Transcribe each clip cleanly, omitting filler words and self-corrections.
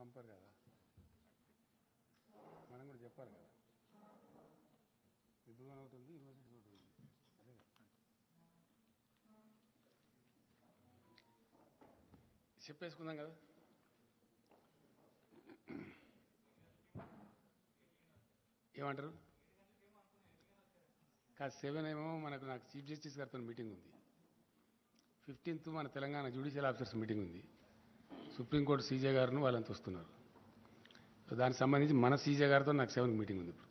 పంపరు కదా, మనం కూడా చెప్పాలి కదా. విద్వాన్ ఒకటి ఉంది, యూనివర్సిటీ ఒకటి ఉంది, అదే కదా. చెప్పేసుకుందాం కదా. ఏమంటారు? కాదు 7 ఏమో నాకు చీఫ్ జస్టిస్ గారితో మీటింగ్ ఉంది. 15th మన తెలంగాణ జ్యుడిషియల్ ఆఫీసర్స్ మీటింగ్ ఉంది. సుప్రీంకోర్టు సీజే గారును వాళ్ళంతా వస్తున్నారు. సో దానికి సంబంధించి మన సీజే గారితో నాకు 7కి మీటింగ్ ఉంది. ఇప్పుడు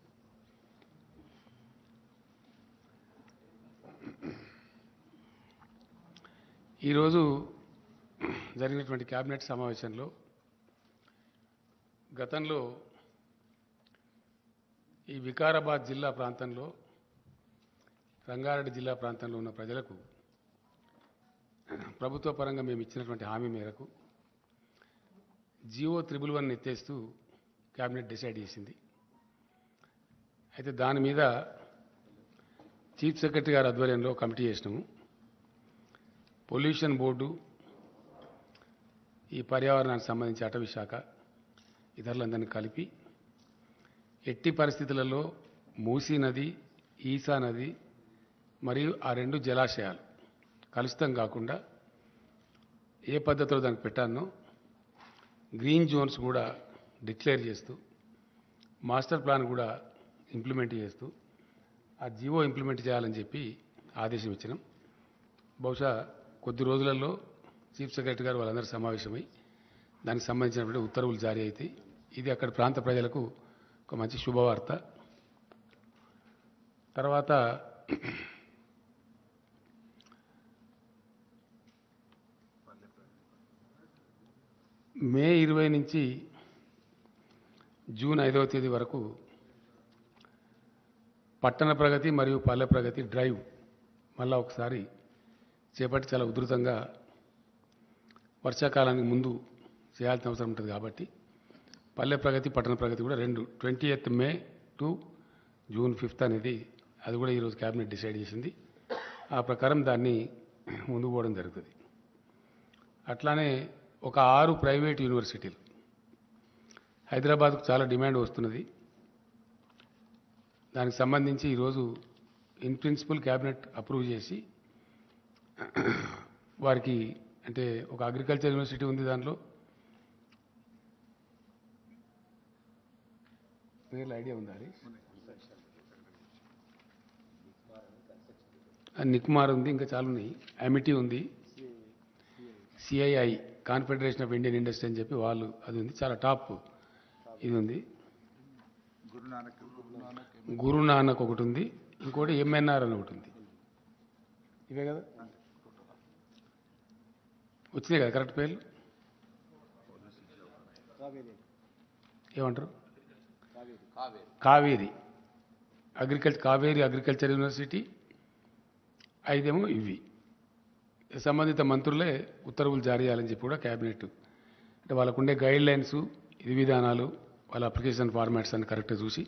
ఈరోజు జరిగినటువంటి కేబినెట్ సమావేశంలో గతంలో ఈ వికారాబాద్ జిల్లా ప్రాంతంలో, రంగారెడ్డి జిల్లా ప్రాంతంలో ఉన్న ప్రజలకు ప్రభుత్వ పరంగా మేము ఇచ్చినటువంటి హామీ మేరకు జియో 111 ఎత్తేస్తూ కేబినెట్ డిసైడ్ చేసింది. అయితే దాని మీద చీఫ్ సెక్రటరీ గారి ఆధ్వర్యంలో కమిటీ చేసినాము. పొల్యూషన్ బోర్డు, ఈ పర్యావరణానికి సంబంధించి అటవీ శాఖ, ఇతరులందరినీ కలిపి ఎట్టి పరిస్థితులలో మూసీ నది, ఈసా నది మరియు ఆ 2 జలాశయాలు కలుషితం కాకుండా ఏ పద్ధతిలో దానికి పెట్టానో గ్రీన్ జోన్స్ కూడా డిక్లేర్ చేస్తూ, మాస్టర్ ప్లాన్ కూడా ఇంప్లిమెంట్ చేస్తూ ఆ జియో ఇంప్లిమెంట్ చేయాలని చెప్పి ఆదేశం ఇచ్చినాం. బహుశా కొద్ది రోజులలో చీఫ్ సెక్రటరీ గారు వాళ్ళందరూ సమావేశమై దానికి సంబంధించినటువంటి ఉత్తర్వులు జారీ అవుతాయి. ఇది అక్కడ ప్రాంత ప్రజలకు ఒక మంచి శుభవార్త. తర్వాత మే 20 నుంచి జూన్ 5వ తేదీ వరకు పట్టణ ప్రగతి మరియు పల్లె ప్రగతి డ్రైవ్ మళ్ళా ఒకసారి చేపట్టి చాలా ఉధృతంగా వర్షాకాలానికి ముందు చేయాల్సిన అవసరం ఉంటుంది కాబట్టి పల్లె ప్రగతి, పట్టణ ప్రగతి కూడా 20th May to June 5th అనేది అది కూడా ఈరోజు కేబినెట్ డిసైడ్ చేసింది. ఆ ప్రకారం దాన్ని ముందుకు పోవడం జరుగుతుంది. అట్లానే ఒక 6 ప్రైవేట్ యూనివర్సిటీలు, హైదరాబాద్కు చాలా డిమాండ్ వస్తున్నది. దానికి సంబంధించి ఈరోజు ఇన్ ప్రిన్సిపల్ క్యాబినెట్ అప్రూవ్ చేసి వారికి, అంటే ఒక అగ్రికల్చర్ యూనివర్సిటీ ఉంది, దాంట్లో పేర్లు ఐడియా ఉందా? నిక్మార్ ఉంది, ఇంకా చాలా ఉన్నాయి. అమిటీ ఉంది, CII confederation of Indian industry అని చెప్పి వాళ్ళు, అది ఉంది, చాలా టాప్ ఇది ఉంది. గురునానక్ ఒకటి ఉంది, ఇంకోటి ఎంఎన్ఆర్ అని ఒకటి ఉంది. ఇవే కదా వచ్చినాయి కదా కరెక్ట్ పేర్లు. ఏమంటారు? Kaveri agriculture university. 5 ఏమో ఇవి. సంబంధిత మంత్రులే ఉత్తర్వులు జారీ చేయాలని చెప్పి కూడా క్యాబినెట్, అంటే వాళ్ళకు ఉండే గైడ్ లైన్స్, విధి విధానాలు, వాళ్ళ అప్లికేషన్ ఫార్మాట్స్ అని కరెక్ట్గా చూసి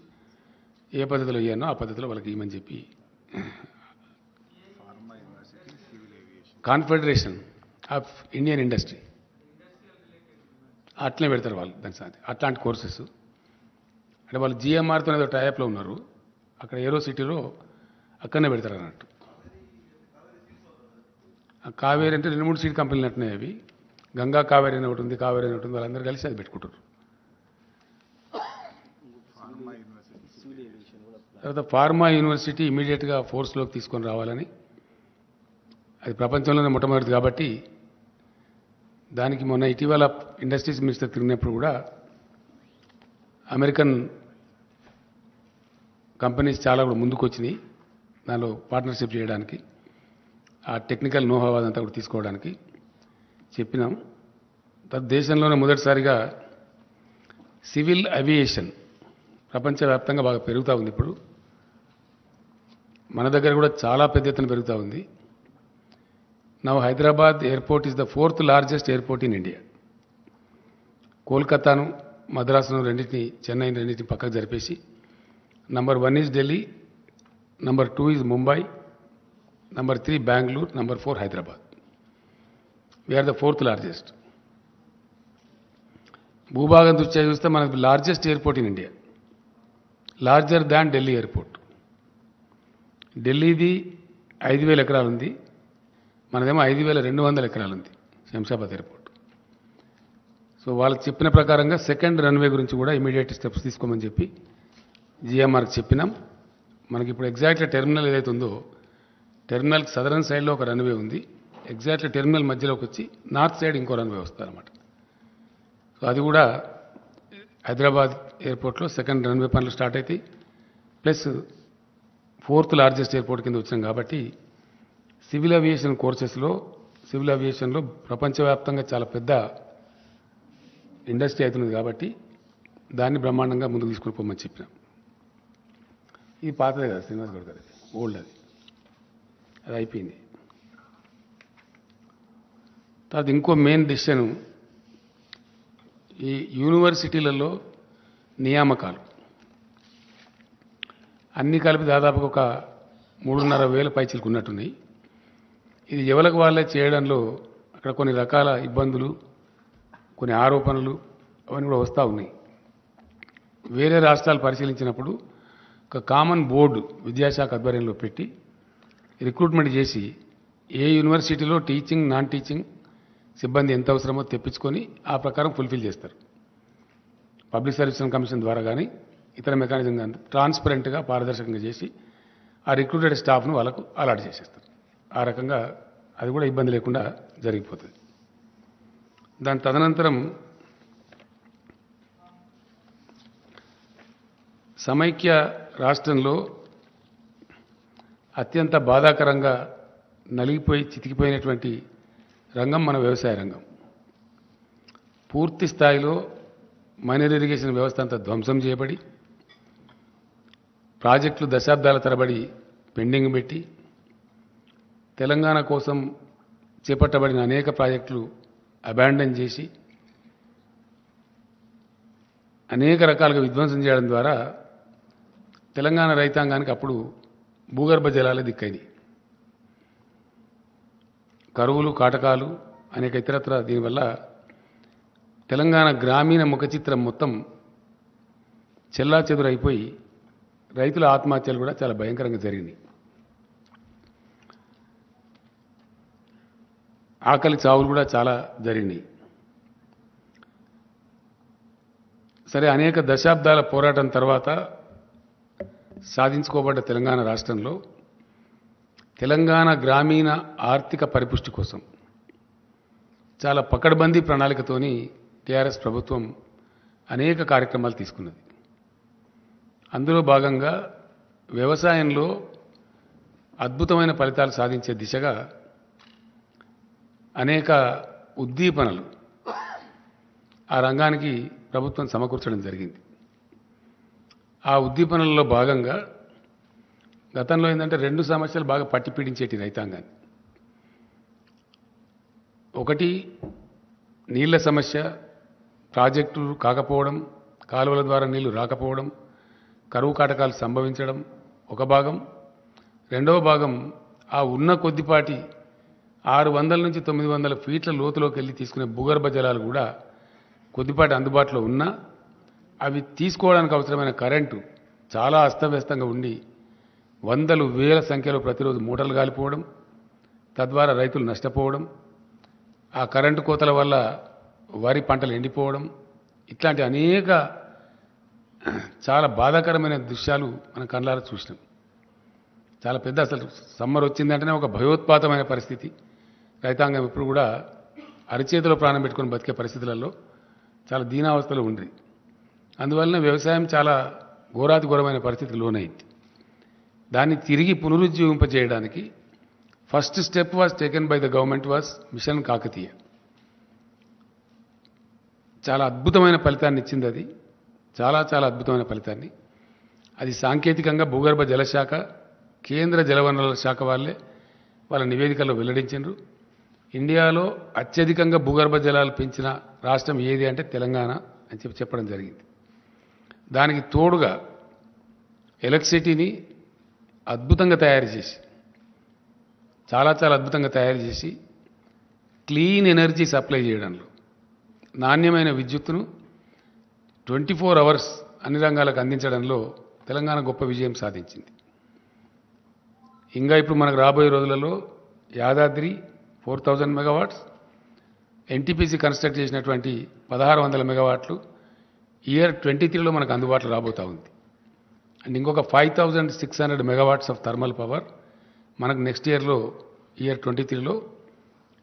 ఏ పద్ధతిలో ఇవ్వనో ఆ పద్ధతిలో వాళ్ళకి ఇవ్వమని చెప్పి. కాన్ఫెడరేషన్ ఆఫ్ ఇండియన్ ఇండస్ట్రీ అట్లనే పెడతారు వాళ్ళు. దాని సార్ అట్లాంటి కోర్సెస్, అంటే వాళ్ళు జిఎంఆర్తో ఏదో టైప్లో ఉన్నారు, అక్కడ ఏరో సిటీలో అక్కడనే పెడతారు అన్నట్టు. కావేరీ అంటే 2-3 సీడ్ కంపెనీలు అంటున్నాయి అవి. గంగా కావేరీ అని ఒకటి ఉంది, కావేరీ అని ఒకటి ఉంది, వాళ్ళందరూ కలిసి అది పెట్టుకుంటారు. తర్వాత ఫార్మా యూనివర్సిటీ ఇమీడియట్గా ఫోర్స్లోకి తీసుకొని రావాలని, అది ప్రపంచంలోనే మొట్టమొదటిది కాబట్టి దానికి మొన్న ఇటీవల ఇండస్ట్రీస్ మినిస్టర్ తిరిగినప్పుడు కూడా అమెరికన్ కంపెనీస్ చాలా కూడా ముందుకు వచ్చినాయి దానిలో పార్ట్నర్షిప్ చేయడానికి, ఆ టెక్నికల్ నోహా అదంతా కూడా తీసుకోవడానికి చెప్పినాం. దేశంలోనే మొదటిసారిగా సివిల్ అవియేషన్ ప్రపంచవ్యాప్తంగా బాగా పెరుగుతూ ఉంది. ఇప్పుడు మన దగ్గర కూడా చాలా పెద్ద ఎత్తున పెరుగుతూ ఉంది. Now Hyderabad airport is the 4th largest airport in India. కోల్కతాను, మద్రాసును రెండింటిని, చెన్నై రెండింటిని పక్కకు జరిపేసి number 1 is Delhi, number 2 is Mumbai, number 3 Bengaluru, number 4 Hyderabad. We are the 4th largest. భూభాగం దృష్ట్యా చూస్తే మనకు largest airport in India, larger than Delhi airport. ఢిల్లీది 5,000 ఎకరాలు ఉంది, మనదేమో 5,200 ఎకరాలు ఉంది శంషాబాద్ ఎయిర్పోర్ట్. సో వాళ్ళకి చెప్పిన ప్రకారంగా సెకండ్ రన్వే గురించి కూడా ఇమీడియట్ స్టెప్స్ తీసుకోమని చెప్పి జిఎంఆర్కి చెప్పినాం. మనకి ఇప్పుడు ఎగ్జాక్ట్లీ టెర్మినల్ ఏదైతే ఉందో టెర్మినల్కి సదరన్ సైడ్లో ఒక రన్వే ఉంది, ఎగ్జాక్ట్లీ టెర్మినల్ మధ్యలోకి వచ్చి నార్త్ సైడ్ ఇంకో రన్వే వస్తుందన్నమాట. సో అది కూడా హైదరాబాద్ ఎయిర్పోర్ట్లో సెకండ్ రన్వే పనులు స్టార్ట్ అవుతాయి. ప్లస్ 4th లార్జెస్ట్ ఎయిర్పోర్ట్ కింద వచ్చినాం కాబట్టి సివిల్ ఏవియేషన్ కోర్సెస్లో సివిల్ ఏవియేషన్లో ప్రపంచవ్యాప్తంగా చాలా పెద్ద ఇండస్ట్రీ అవుతున్నది కాబట్టి దాన్ని బ్రహ్మాండంగా ముందుకు తీసుకుని పోమని చెప్పినాం. ఇది పాతదే కదా శ్రీనివాస్ గౌడ్ గారు, ఓల్డ్ అది అయిపోయింది. తర్వాత ఇంకో మెయిన్ డిసిషన్ ఈ యూనివర్సిటీలలో నియామకాలు అన్నీ కలిపి దాదాపుగా ఒక 3,500 పైచీలకు ఉన్నట్టున్నాయి. ఇది ఎవరికి వాళ్ళే చేయడంలో అక్కడ కొన్ని రకాల ఇబ్బందులు, కొన్ని ఆరోపణలు అవన్నీ కూడా వస్తూ ఉన్నాయి. వేరే రాష్ట్రాలు పరిశీలించినప్పుడు ఒక కామన్ బోర్డు విద్యాశాఖ ఆధ్వర్యంలో పెట్టి రిక్రూట్మెంట్ చేసి ఏ యూనివర్సిటీలో టీచింగ్ నాన్ టీచింగ్ సిబ్బంది ఎంత అవసరమో తెప్పించుకొని ఆ ప్రకారం ఫుల్ఫిల్ చేస్తారు. పబ్లిక్ సర్వీస్ కమిషన్ ద్వారా కానీ ఇతర మెకానిజం కానీ ట్రాన్స్పరెంట్గా పారదర్శకంగా చేసి ఆ రిక్రూటెడ్ స్టాఫ్ను వాళ్ళకు అలాట్ చేసేస్తారు. ఆ రకంగా అది కూడా ఇబ్బంది లేకుండా జరిగిపోతుంది. దాని తదనంతరం సమైక్య రాష్ట్రంలో అత్యంత బాధాకరంగా నలిగిపోయి చితికిపోయినటువంటి రంగం మన వ్యవసాయ రంగం. పూర్తి స్థాయిలో మైనర్ ఇరిగేషన్ వ్యవస్థ అంతా ధ్వంసం చేయబడి ప్రాజెక్టులు దశాబ్దాల తరబడి పెండింగ్ పెట్టి తెలంగాణ కోసం చేపట్టబడిన అనేక ప్రాజెక్టులు అబాండన్ చేసి అనేక రకాలుగా విధ్వంసం చేయడం ద్వారా తెలంగాణ రైతాంగానికి అప్పుడు భూగర్భ జలాలే దిక్కైంది. కరువులు, కాటకాలు, అనేక ఇతరత్ర దీనివల్ల తెలంగాణ గ్రామీణ ముఖ చిత్రం మొత్తం చెల్లాచెదురైపోయి రైతుల ఆత్మహత్యలు కూడా చాలా భయంకరంగా జరిగినాయి. ఆకలి చావులు కూడా చాలా జరిగినాయి. సరే, అనేక దశాబ్దాల పోరాటం తర్వాత సాధించుకోబడ్డ తెలంగాణ రాష్ట్రంలో తెలంగాణ గ్రామీణ ఆర్థిక పరిపుష్టి కోసం చాలా పకడ్బందీ ప్రణాళికతోని టీఆర్ఎస్ ప్రభుత్వం అనేక కార్యక్రమాలు తీసుకున్నది. అందులో భాగంగా వ్యవసాయంలో అద్భుతమైన ఫలితాలు సాధించే దిశగా అనేక ఉద్దీపనలు ఆ రంగానికి ప్రభుత్వం సమకూర్చడం జరిగింది. ఆ ఉద్దీపనలలో భాగంగా గతంలో ఏంటంటే 2 సమస్యలు బాగా పట్టి పీడించేటి రైతాంగాన్ని. ఒకటి నీళ్ల సమస్య, ప్రాజెక్టులు కాకపోవడం, కాలువల ద్వారా నీళ్లు రాకపోవడం, కరువు కాటకాలు సంభవించడం ఒక భాగం. రెండవ భాగం ఆ ఉన్న కొద్దిపాటి 600 నుంచి 900 ఫీట్ల లోతులోకి వెళ్ళి తీసుకునే భూగర్భ జలాలు కూడా కొద్దిపాటి అందుబాటులో ఉన్నా అవి తీసుకోవడానికి అవసరమైన కరెంటు చాలా అస్తవ్యస్తంగా ఉండి వందలు వేల సంఖ్యలో ప్రతిరోజు మూటలు గాలిపోవడం, తద్వారా రైతులు నష్టపోవడం, ఆ కరెంటు కోతల వల్ల వరి పంటలు ఎండిపోవడం, ఇట్లాంటి అనేక చాలా బాధాకరమైన దృశ్యాలు మన కళ్ళారా చూసినాం. చాలా పెద్ద, అసలు సమ్మర్ వచ్చిందంటేనే ఒక భయోత్పాతమైన పరిస్థితి. రైతాంగం ఇప్పుడు కూడా అరిచేతిలో ప్రాణం పెట్టుకొని బతికే పరిస్థితులలో చాలా దీనావస్థలో ఉంది. అందువలన వ్యవసాయం చాలా ఘోరాతి ఘోరమైన పరిస్థితికి లోనైంది. దాన్ని తిరిగి పునరుజ్జీవింపజేయడానికి first step was taken by the government was mission Kakatiya. చాలా అద్భుతమైన ఫలితాన్ని ఇచ్చింది అది, చాలా చాలా అద్భుతమైన ఫలితాన్ని. అది సాంకేతికంగా భూగర్భ జలశాఖ, కేంద్ర జలవనరుల శాఖ వాళ్ళ నివేదికల్లో వెల్లడించారు. ఇండియాలో అత్యధికంగా భూగర్భ జలాలు పెంచిన రాష్ట్రం ఏది అంటే తెలంగాణ అని చెప్పడం జరిగింది. దానికి తోడుగా ఎలక్ట్రిసిటీని అద్భుతంగా తయారు చేసి, చాలా చాలా అద్భుతంగా తయారు చేసి క్లీన్ ఎనర్జీ సప్లై చేయడంలో, నాణ్యమైన విద్యుత్తును 24 అవర్స్ అన్ని రంగాలకు అందించడంలో తెలంగాణ గొప్ప విజయం సాధించింది. ఇంకా ఇప్పుడు మనకు రాబోయే రోజులలో యాదాద్రి 4000 మెగావాట్స్, ఎన్టీపీసీ కన్స్ట్రక్ట్ చేసినటువంటి 1600 మెగావాట్లు ఇయర్ 23లో మనకు అందుబాటులో రాబోతా ఉంది. అండ్ ఇంకొక 5600 మెగావాట్స్ ఆఫ్ థర్మల్ పవర్ మనకు నెక్స్ట్ ఇయర్లో ఇయర్ 23లో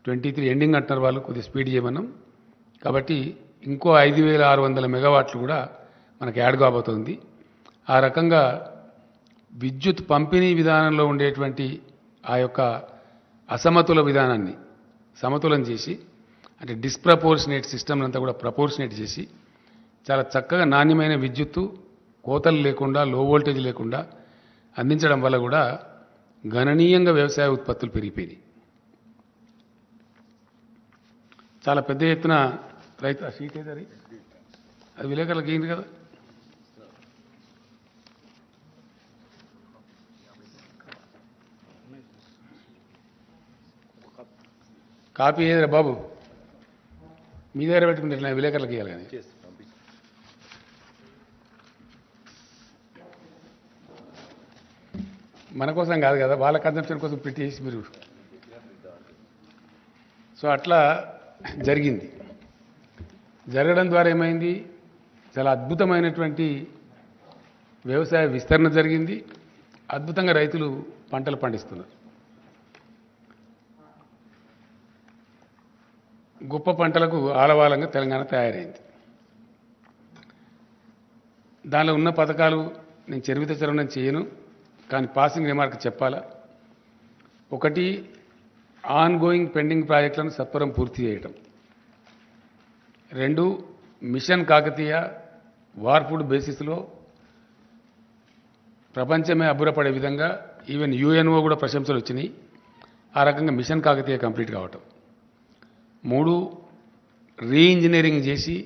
23 ఎండింగ్ అంటున్నారు వాళ్ళు, కొద్దిగా స్పీడ్ చేయమన్నాం కాబట్టి ఇంకో 5600 మెగావాట్లు కూడా మనకు యాడ్ కాబోతుంది. ఆ రకంగా విద్యుత్ పంపిణీ విధానంలో ఉండేటువంటి ఆ యొక్క అసమతుల విధానాన్ని సమతులం చేసి, అంటే డిస్ప్రపోర్షనేట్ సిస్టమ్ అంతా కూడా ప్రపోర్షనేట్ చేసి చాలా చక్కగా నాణ్యమైన విద్యుత్తు కోతలు లేకుండా, లో వోల్టేజ్ లేకుండా అందించడం వల్ల కూడా గణనీయంగా వ్యవసాయ ఉత్పత్తులు పెరిగిపోయినాయి. చాలా పెద్ద ఎత్తున రైతు ఆ సీట్ ఏదది అది విలేకరులకు ఏంటి కదా, కాపీ ఏదిరా బాబు, మీ దగ్గర పెట్టుకుంటే విలేకరులకు ఇవ్వాలి కానీ. మన కోసం కాదు కదా, వాళ్ళ కన్సంప్షన్ కోసం పెట్టేసి మీరు. సో అట్లా జరిగింది. జరగడం ద్వారా ఏమైంది, చాలా అద్భుతమైనటువంటి వ్యవసాయ విస్తరణ జరిగింది. అద్భుతంగా రైతులు పంటలు పండిస్తున్నారు. గొప్ప పంటలకు ఆలవాలంగా తెలంగాణ తయారైంది. దానిలో ఉన్న పథకాలు నేను చరిత్ర చరవడం చేయను, కానీ పాసింగ్ రిమార్క్ చెప్పాలా. ఒకటి, ఆన్ గోయింగ్ పెండింగ్ ప్రాజెక్టులను సత్వరం పూర్తి చేయటం. 2, మిషన్ కాకతీయ వార్పుడ్ బేసిస్లో ప్రపంచమే అబ్బురపడే విధంగా ఈవెన్ యుఎన్ఓ కూడా ప్రశంసలు వచ్చినాయి. ఆ రకంగా మిషన్ కాకతీయ కంప్లీట్ కావటం. 3, రీఇంజనీరింగ్ చేసి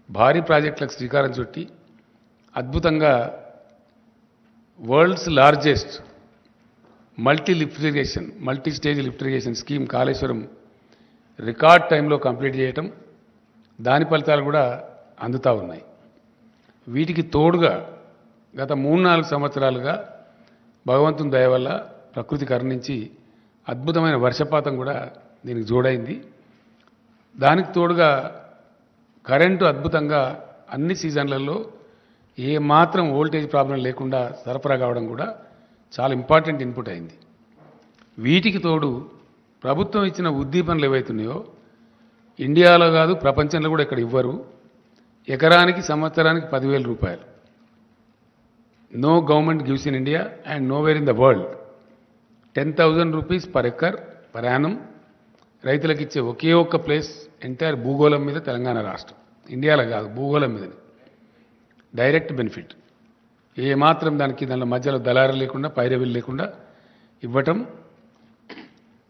భారీ ప్రాజెక్టులకు శ్రీకారం చుట్టి అద్భుతంగా world's largest multi stage lift irrigation scheme Kaleshwaram record టైంలో కంప్లీట్ చేయటం, దాని ఫలితాలు కూడా అందుతూ ఉన్నాయి. వీటికి తోడుగా గత 3-4 సంవత్సరాలుగా భగవంతుని దయ వల్ల ప్రకృతి కరుణించి అద్భుతమైన వర్షపాతం కూడా దీనికి జోడైంది. దానికి తోడుగా కరెంటు అద్భుతంగా అన్ని సీజన్లలో ఏ మాత్రం వోల్టేజ్ ప్రాబ్లం లేకుండా సరఫరా కావడం కూడా చాలా ఇంపార్టెంట్ ఇన్పుట్ అయింది. వీటికి తోడు ప్రభుత్వం ఇచ్చిన ఉద్దీపనలు ఏవైతున్నాయో ఇండియాలో కాదు ప్రపంచంలో కూడా ఇక్కడ ఇవ్వరు. ఎకరానికి సంవత్సరానికి 10,000 రూపాయలు. No government gives in India and nowhere in the world 10,000 rupees per acre per annum రైతులకు ఇచ్చే ఒకే ఒక్క ప్లేస్ ఎంటైర్ భూగోళం మీద తెలంగాణ రాష్ట్రం. ఇండియాలో కాదు, భూగోళం మీదని డైరెక్ట్ బెనిఫిట్. ఏమాత్రం దానిలో మధ్యలో దళారు లేకుండా, పైరవీలు లేకుండా ఇవ్వటం.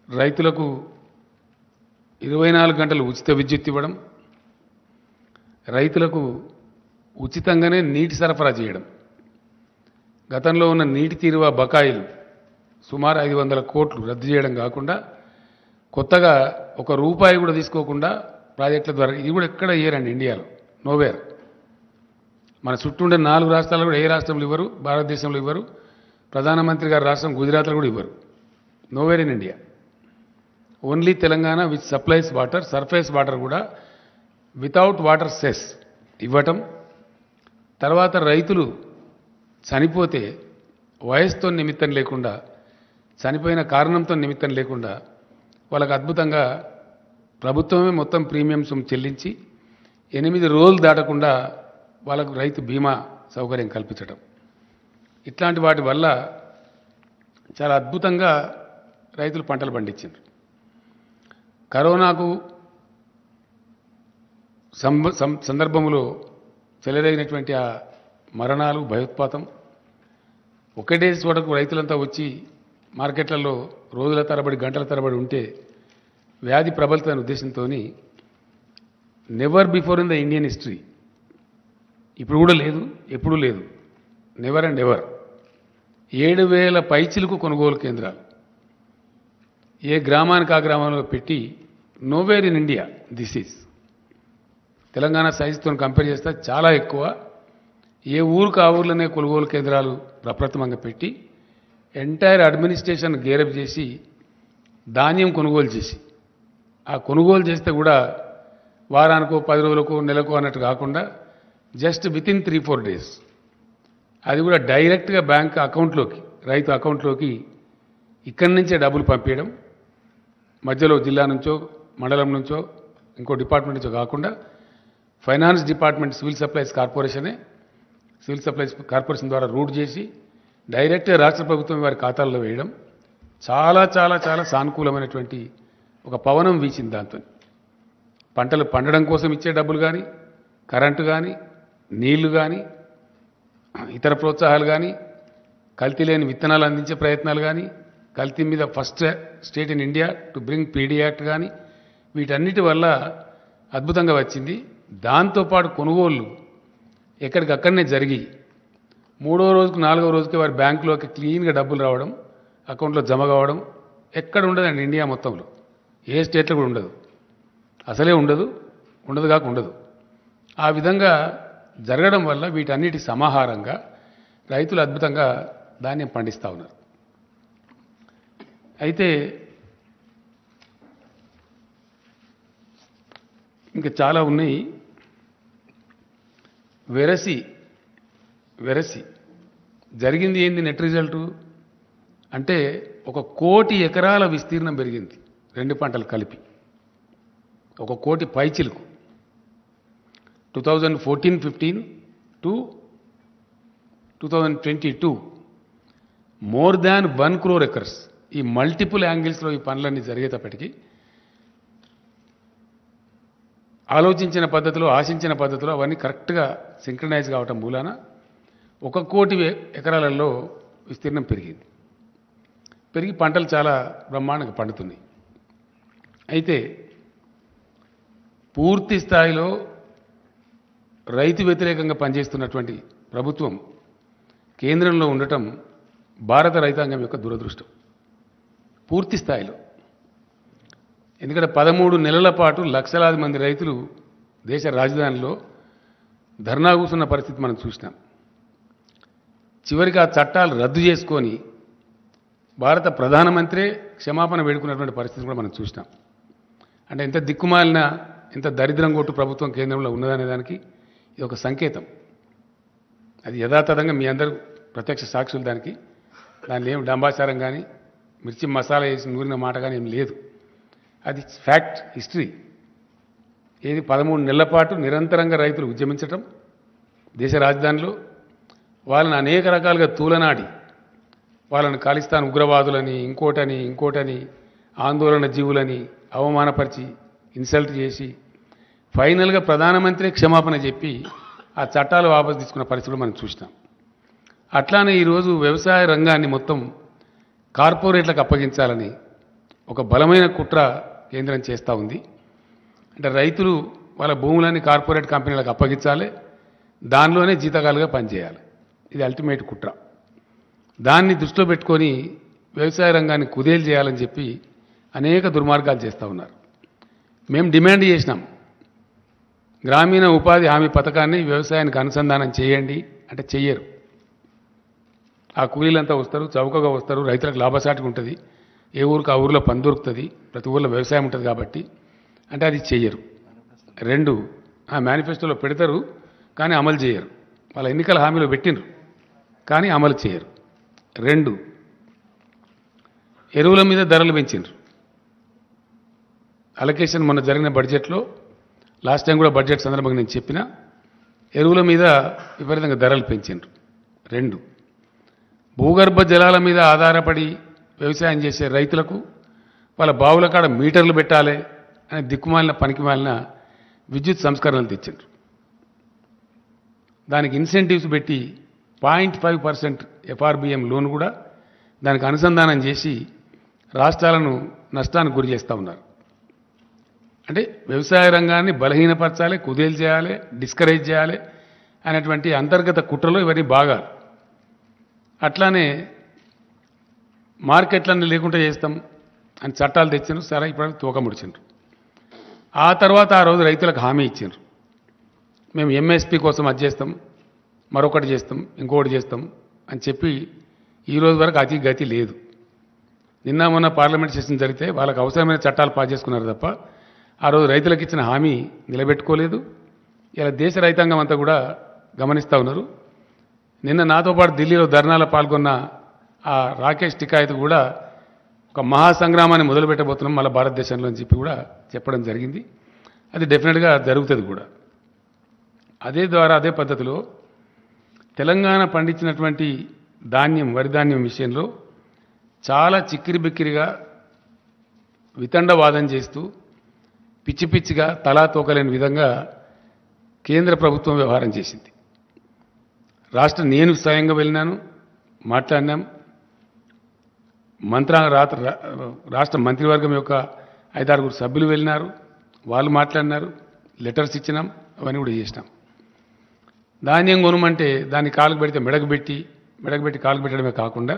రైతులకు 24 గంటలు ఉచిత విద్యుత్ ఇవ్వడం. రైతులకు ఉచితంగానే నీటి సరఫరా చేయడం. గతంలో ఉన్న నీటి తీరువ బకాయిలు సుమారు 500 కోట్లు రద్దు చేయడం కాకుండా కొత్తగా ₹1 కూడా తీసుకోకుండా ప్రాజెక్టుల ద్వారా, ఇది కూడా ఎక్కడ ఇయ్యరండి ఇండియాలో, నోవేర్. మన చుట్టూ ఉండే 4 రాష్ట్రాలు కూడా ఏ రాష్ట్రంలో ఇవ్వరు, భారతదేశంలో ఇవ్వరు. ప్రధానమంత్రి గారి రాష్ట్రం గుజరాత్లో కూడా ఇవ్వరు. Nowhere in India. Only Telangana which supplies water, surface water కూడా వితౌట్ వాటర్ సెస్ ఇవ్వటం. తర్వాత రైతులు చనిపోతే వయసుతో నిమిత్తం లేకుండా, చనిపోయిన కారణంతో నిమిత్తం లేకుండా వాళ్ళకు అద్భుతంగా ప్రభుత్వమే మొత్తం ప్రీమియంస్ చెల్లించి 8 రోజులు దాటకుండా వాళ్ళకు రైతు బీమా సౌకర్యం కల్పించడం. ఇట్లాంటి వాటి వల్ల చాలా అద్భుతంగా రైతులు పంటలు పండించారు. కరోనాకు సందర్భంలో చెలరేగినటువంటి ఆ మరణాలు, భయోత్పాతం, ఒకటే చోటకు రైతులంతా వచ్చి మార్కెట్లలో రోజుల తరబడి, గంటల తరబడి ఉంటే వ్యాధి ప్రబలుతున్న ఉద్దేశంతో never before in the Indian history, ఇప్పుడు కూడా లేదు, ఎప్పుడూ లేదు, నెవర్ అండ్ ఎవర్ 7,000 పైచిలకు కొనుగోలు కేంద్రాలు ఏ గ్రామానికి ఆ గ్రామంలో పెట్టి, nowhere in India this is. Telangana సైజుతో కంపేర్ చేస్తే చాలా ఎక్కువ. ఏ ఊరికి ఆ ఊర్లోనే కొనుగోలు కేంద్రాలు ప్రప్రథమంగా పెట్టి ఎంటైర్ అడ్మినిస్ట్రేషన్ గేరప్ చేసి ధాన్యం కొనుగోలు చేసి ఆ కొనుగోలు చేస్తే కూడా వారానికో 10 రోజులకో నెలకో అన్నట్టు కాకుండా జస్ట్ వితిన్ 3-4 డేస్ అది కూడా డైరెక్ట్గా బ్యాంక్ అకౌంట్లోకి రైతు అకౌంట్లోకి ఇక్కడి నుంచే డబ్బులు పంపించడం, మధ్యలో జిల్లా నుంచో మండలం నుంచో ఇంకో డిపార్ట్మెంట్ నుంచో కాకుండా finance department civil supplies corporation ద్వారా రూట్ చేసి డైరెక్ట్గా రాష్ట్ర ప్రభుత్వం వారి ఖాతాల్లో వేయడం చాలా చాలా చాలా సానుకూలమైనటువంటి ఒక పవనం వీచింది. దాంతో పంటలు పండడం కోసం ఇచ్చే డబ్బులు కానీ, కరెంటు కానీ, నీళ్లు కానీ, ఇతర ప్రోత్సాహాలు కానీ, కల్తీ లేని విత్తనాలు అందించే ప్రయత్నాలు కానీ, కల్తీ మీద first state in India to bring PD act కానీ, వీటన్నిటి వల్ల అద్భుతంగా వచ్చింది. దాంతోపాటు కొనుగోళ్ళు ఎక్కడికక్కడనే జరిగి 3వ రోజుకు 4వ రోజుకి వారి బ్యాంకులోకి క్లీన్గా డబ్బులు రావడం, అకౌంట్లో జమ కావడం ఎక్కడ ఉండదండి. ఇండియా మొత్తంలో ఏ స్టేట్లో కూడా ఉండదు, అసలే ఉండదు కాక ఉండదు. ఆ విధంగా జరగడం వల్ల వీటన్నిటి సమాహారంగా రైతులు అద్భుతంగా ధాన్యం పండిస్తూ ఉన్నారు. అయితే ఇంకా చాలా ఉన్నాయి. వెరసి జరిగింది ఏంది? నెట్ రిజల్టు అంటే 1 కోటి ఎకరాల విస్తీర్ణం పెరిగింది 2 పంటలు కలిపి. 1 కోటి పైచిలుకు 2014-15 to 2022 more than 1 crore acres. ఈ మల్టిపుల్ యాంగిల్స్లో ఈ పనులన్నీ జరిగేటప్పటికీ ఆలోచించిన పద్ధతిలో, ఆశించిన పద్ధతిలో అవన్నీ కరెక్ట్గా సింక్రనైజ్ కావటం మూలాన 1 కోటి ఎకరాలలో విస్తీర్ణం పెరిగి పంటలు చాలా బ్రహ్మాండంగా పండుతున్నాయి. అయితే పూర్తి స్థాయిలో రైతు వ్యతిరేకంగా పనిచేస్తున్నటువంటి ప్రభుత్వం కేంద్రంలో ఉండటం భారత రైతాంగం యొక్క దురదృష్టం పూర్తి స్థాయిలో. ఎందుకంటే 13 నెలల పాటు లక్షలాది మంది రైతులు దేశ రాజధానిలో ధర్నా కూర్చున్న పరిస్థితి మనం చూసినాం. చివరికి ఆ చట్టాలు రద్దు చేసుకొని భారత ప్రధానమంత్రే క్షమాపణ వేడుకున్నటువంటి పరిస్థితి కూడా మనం చూసినాం. అంటే ఎంత దిక్కుమాలిన, ఎంత దరిద్రం కొట్టు ప్రభుత్వం కేంద్రంలో ఉన్నదనే దానికి ఇది ఒక సంకేతం. అది యథాతథంగా మీ అందరూ ప్రత్యక్ష సాక్షులు. దానిలో ఏం డంబాచారం కానీ, మిర్చి మసాలా వేసి నూరిన మాట కానీ ఏం లేదు. అది ఫ్యాక్ట్, హిస్టరీ. ఏది 13 నెలల పాటు నిరంతరంగా రైతులు ఉద్యమించటం దేశ రాజధానిలో, వాళ్ళని అనేక రకాలుగా తూలనాడి వాళ్ళని ఖాళిస్తాన్ ఉగ్రవాదులని, ఇంకోటని ఆందోళన జీవులని అవమానపరిచి ఇన్సల్ట్ చేసి ఫైనల్గా ప్రధానమంత్రి క్షమాపణ చెప్పి ఆ చట్టాలు వాపసు తీసుకున్న పరిస్థితులు మనం చూసినాం. అట్లానే ఈరోజు వ్యవసాయ రంగాన్ని మొత్తం కార్పొరేట్లకు అప్పగించాలని ఒక బలమైన కుట్ర కేంద్రం చేస్తూ ఉంది. అంటే రైతులు వాళ్ళ భూములని కార్పొరేట్ కంపెనీలకు అప్పగించాలి, దానిలోనే జీతకాలుగా పనిచేయాలి. ఇది అల్టిమేట్ కుట్ర. దాన్ని దృష్టిలో పెట్టుకొని వ్యవసాయ రంగాన్ని కుదేలు చేయాలని చెప్పి అనేక దుర్మార్గాలు చేస్తూ ఉన్నారు. మేము డిమాండ్ చేసినాం, గ్రామీణ ఉపాధి హామీ పథకాన్ని వ్యవసాయానికి అనుసంధానం చేయండి అంటే చెయ్యరు. ఆ కూలీలంతా వస్తారు, చౌకగా వస్తారు, రైతులకు లాభసాటిగా ఉంటుంది, ఏ ఊరికి ఆ ఊరిలో పని దొరుకుతుంది, ప్రతి ఊరిలో వ్యవసాయం ఉంటుంది కాబట్టి అంటే అది చెయ్యరు. 2 ఆ మేనిఫెస్టోలో పెడతారు కానీ అమలు చేయరు. వాళ్ళ ఎన్నికల హామీలో పెట్టినరు కానీ అమలు చేయరు. 2 ఎరువుల మీద ధరలు పెంచిండ్రు. అలొకేషన్ మొన్న జరిగిన బడ్జెట్లో, లాస్ట్ టైం కూడా బడ్జెట్ సందర్భంగా నేను చెప్పిన, ఎరువుల మీద విపరీతంగా ధరలు పెంచిండ్రు. 2 భూగర్భ జలాల మీద ఆధారపడి వ్యవసాయం చేసే రైతులకు వాళ్ళ బావుల కాడ మీటర్లు పెట్టాలి అనే దిక్కుమాలిన పనికిమాలిన విద్యుత్ సంస్కరణలు తెచ్చిండ్రు. దానికి ఇన్సెంటివ్స్ పెట్టి 0.5% FRBM లోన్ కూడా దానికి అనుసంధానం చేసి రాష్ట్రాలను నష్టానికి గురి చేస్తూ ఉన్నారు. అంటే వ్యవసాయ రంగాన్ని బలహీనపరచాలి, కుదేలు చేయాలి, డిస్కరేజ్ చేయాలి అనేటువంటి అంతర్గత కుట్రలో ఇవన్నీ భాగాలు. అట్లానే మార్కెట్లన్నీ లేకుండా చేస్తాం అని చట్టాలు తెచ్చిండ్రు. సరే, ఇప్పుడు తోక ముడిచిండ్రు. ఆ తర్వాత ఆ రోజు రైతులకు హామీ ఇచ్చిండ్రు, మేము ఎంఎస్పీ కోసం అది చేస్తాం, మరొకటి చేస్తాం, ఇంకొకటి చేస్తాం అని చెప్పి ఈ రోజు వరకు అతి గతి లేదు. నిన్న మొన్న పార్లమెంట్ సెషన్ జరిగితే వాళ్ళకి అవసరమైన చట్టాలు పాస్ చేసుకున్నారు తప్ప ఆ రోజు రైతులకు ఇచ్చిన హామీ నిలబెట్టుకోలేదు. ఇలా దేశ రైతాంగం అంతా కూడా గమనిస్తూ ఉన్నారు. నిన్న నాతో పాటు ఢిల్లీలో ధర్నాలో పాల్గొన్న ఆ రాకేష్ టికాయత్ కూడా ఒక మహాసంగ్రామాన్ని మొదలుపెట్టబోతున్నాం మళ్ళీ భారతదేశంలో అని చెప్పి కూడా చెప్పడం జరిగింది. అది డెఫినెట్గా జరుగుతుంది కూడా. అదే పద్ధతిలో తెలంగాణ పండించినటువంటి ధాన్యం, వరి ధాన్యం విషయంలో చాలా చిక్కిరి బిక్కిరిగా వితండవాదం చేస్తూ పిచ్చి పిచ్చిగా తలా తోకలేని విధంగా కేంద్ర ప్రభుత్వం వ్యవహారం చేసింది. నేను స్వయంగా వెళ్ళినాను, మాట్లాడినాం. రాష్ట్ర మంత్రివర్గం యొక్క 5-6 సభ్యులు వెళ్ళినారు, వాళ్ళు మాట్లాడినారు, లెటర్స్ ఇచ్చినాం, అవన్నీ కూడా చేసినాం. ధాన్యం కొనమంటే దాన్ని కాలుకు పెడితే మెడకు పెట్టి కాలుకు పెట్టడమే కాకుండా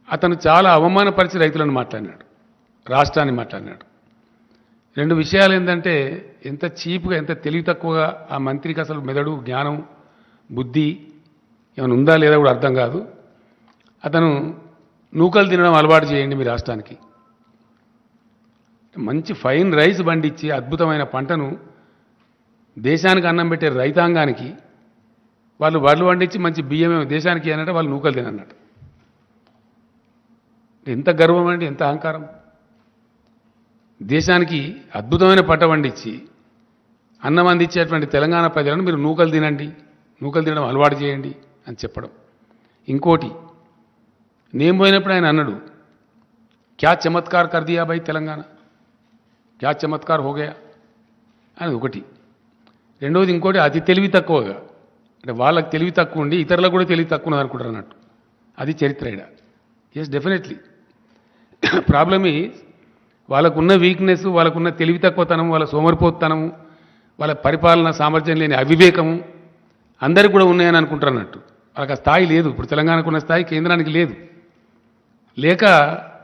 అతను చాలా అవమానపరిచి రైతులను మాట్లాడినాడు, రాష్ట్రాన్ని మాట్లాడినాడు. 2 విషయాలు ఏంటంటే ఎంత చీప్గా, ఎంత తెలివి తక్కువగా ఆ మంత్రికి అసలు మెదడు, జ్ఞానం, బుద్ధి ఏమైనా ఉందా లేదా కూడా అర్థం కాదు. అతను నూకలు తినడం అలవాటు చేయండి మీ రాష్ట్రానికి. మంచి ఫైన్ రైస్ పండించి అద్భుతమైన పంటను దేశానికి అన్నం పెట్టే రైతాంగానికి వాళ్ళు వడ్లు పండించి మంచి బియ్యమే దేశానికి అన్నట్టు వాళ్ళు నూకలు తినన్నట్టు. ఎంత గర్వం అండి, ఎంత అహంకారం. దేశానికి అద్భుతమైన పంట పండించి అన్నం అందించేటువంటి తెలంగాణ ప్రజలను మీరు నూకలు తినండి, నూకలు తినడం అలవాటు చేయండి అని చెప్పడం. ఇంకోటి, నేను పోయినప్పుడు ఆయన అన్నాడు, క్యా చమత్కార్ కర్ దియా భాయ్ తెలంగాణ, క్యా చమత్కార్ హో గయా అని ఒకటి. రెండవది ఇంకోటి, అతి తెలివి తక్కువగా, అంటే వాళ్ళకి తెలివి తక్కువ ఉండి ఇతరులకు కూడా తెలివి తక్కువ ఉన్నది అనుకుంటారు అన్నట్టు. అది చరిత్ర ఇడ. ఎస్, డెఫినెట్లీ ప్రాబ్లమ్ ఈజ్ వాళ్ళకున్న వీక్నెస్, వాళ్ళకున్న తెలివి తక్కువతనం, వాళ్ళ సోమరిపోతనము, వాళ్ళ పరిపాలన సామర్థ్యం లేని అవివేకము అందరికీ కూడా ఉన్నాయని అనుకుంటారు అన్నట్టు. వాళ్ళకి ఆ స్థాయి లేదు. ఇప్పుడు తెలంగాణకు ఉన్న స్థాయి కేంద్రానికి లేదు. లేక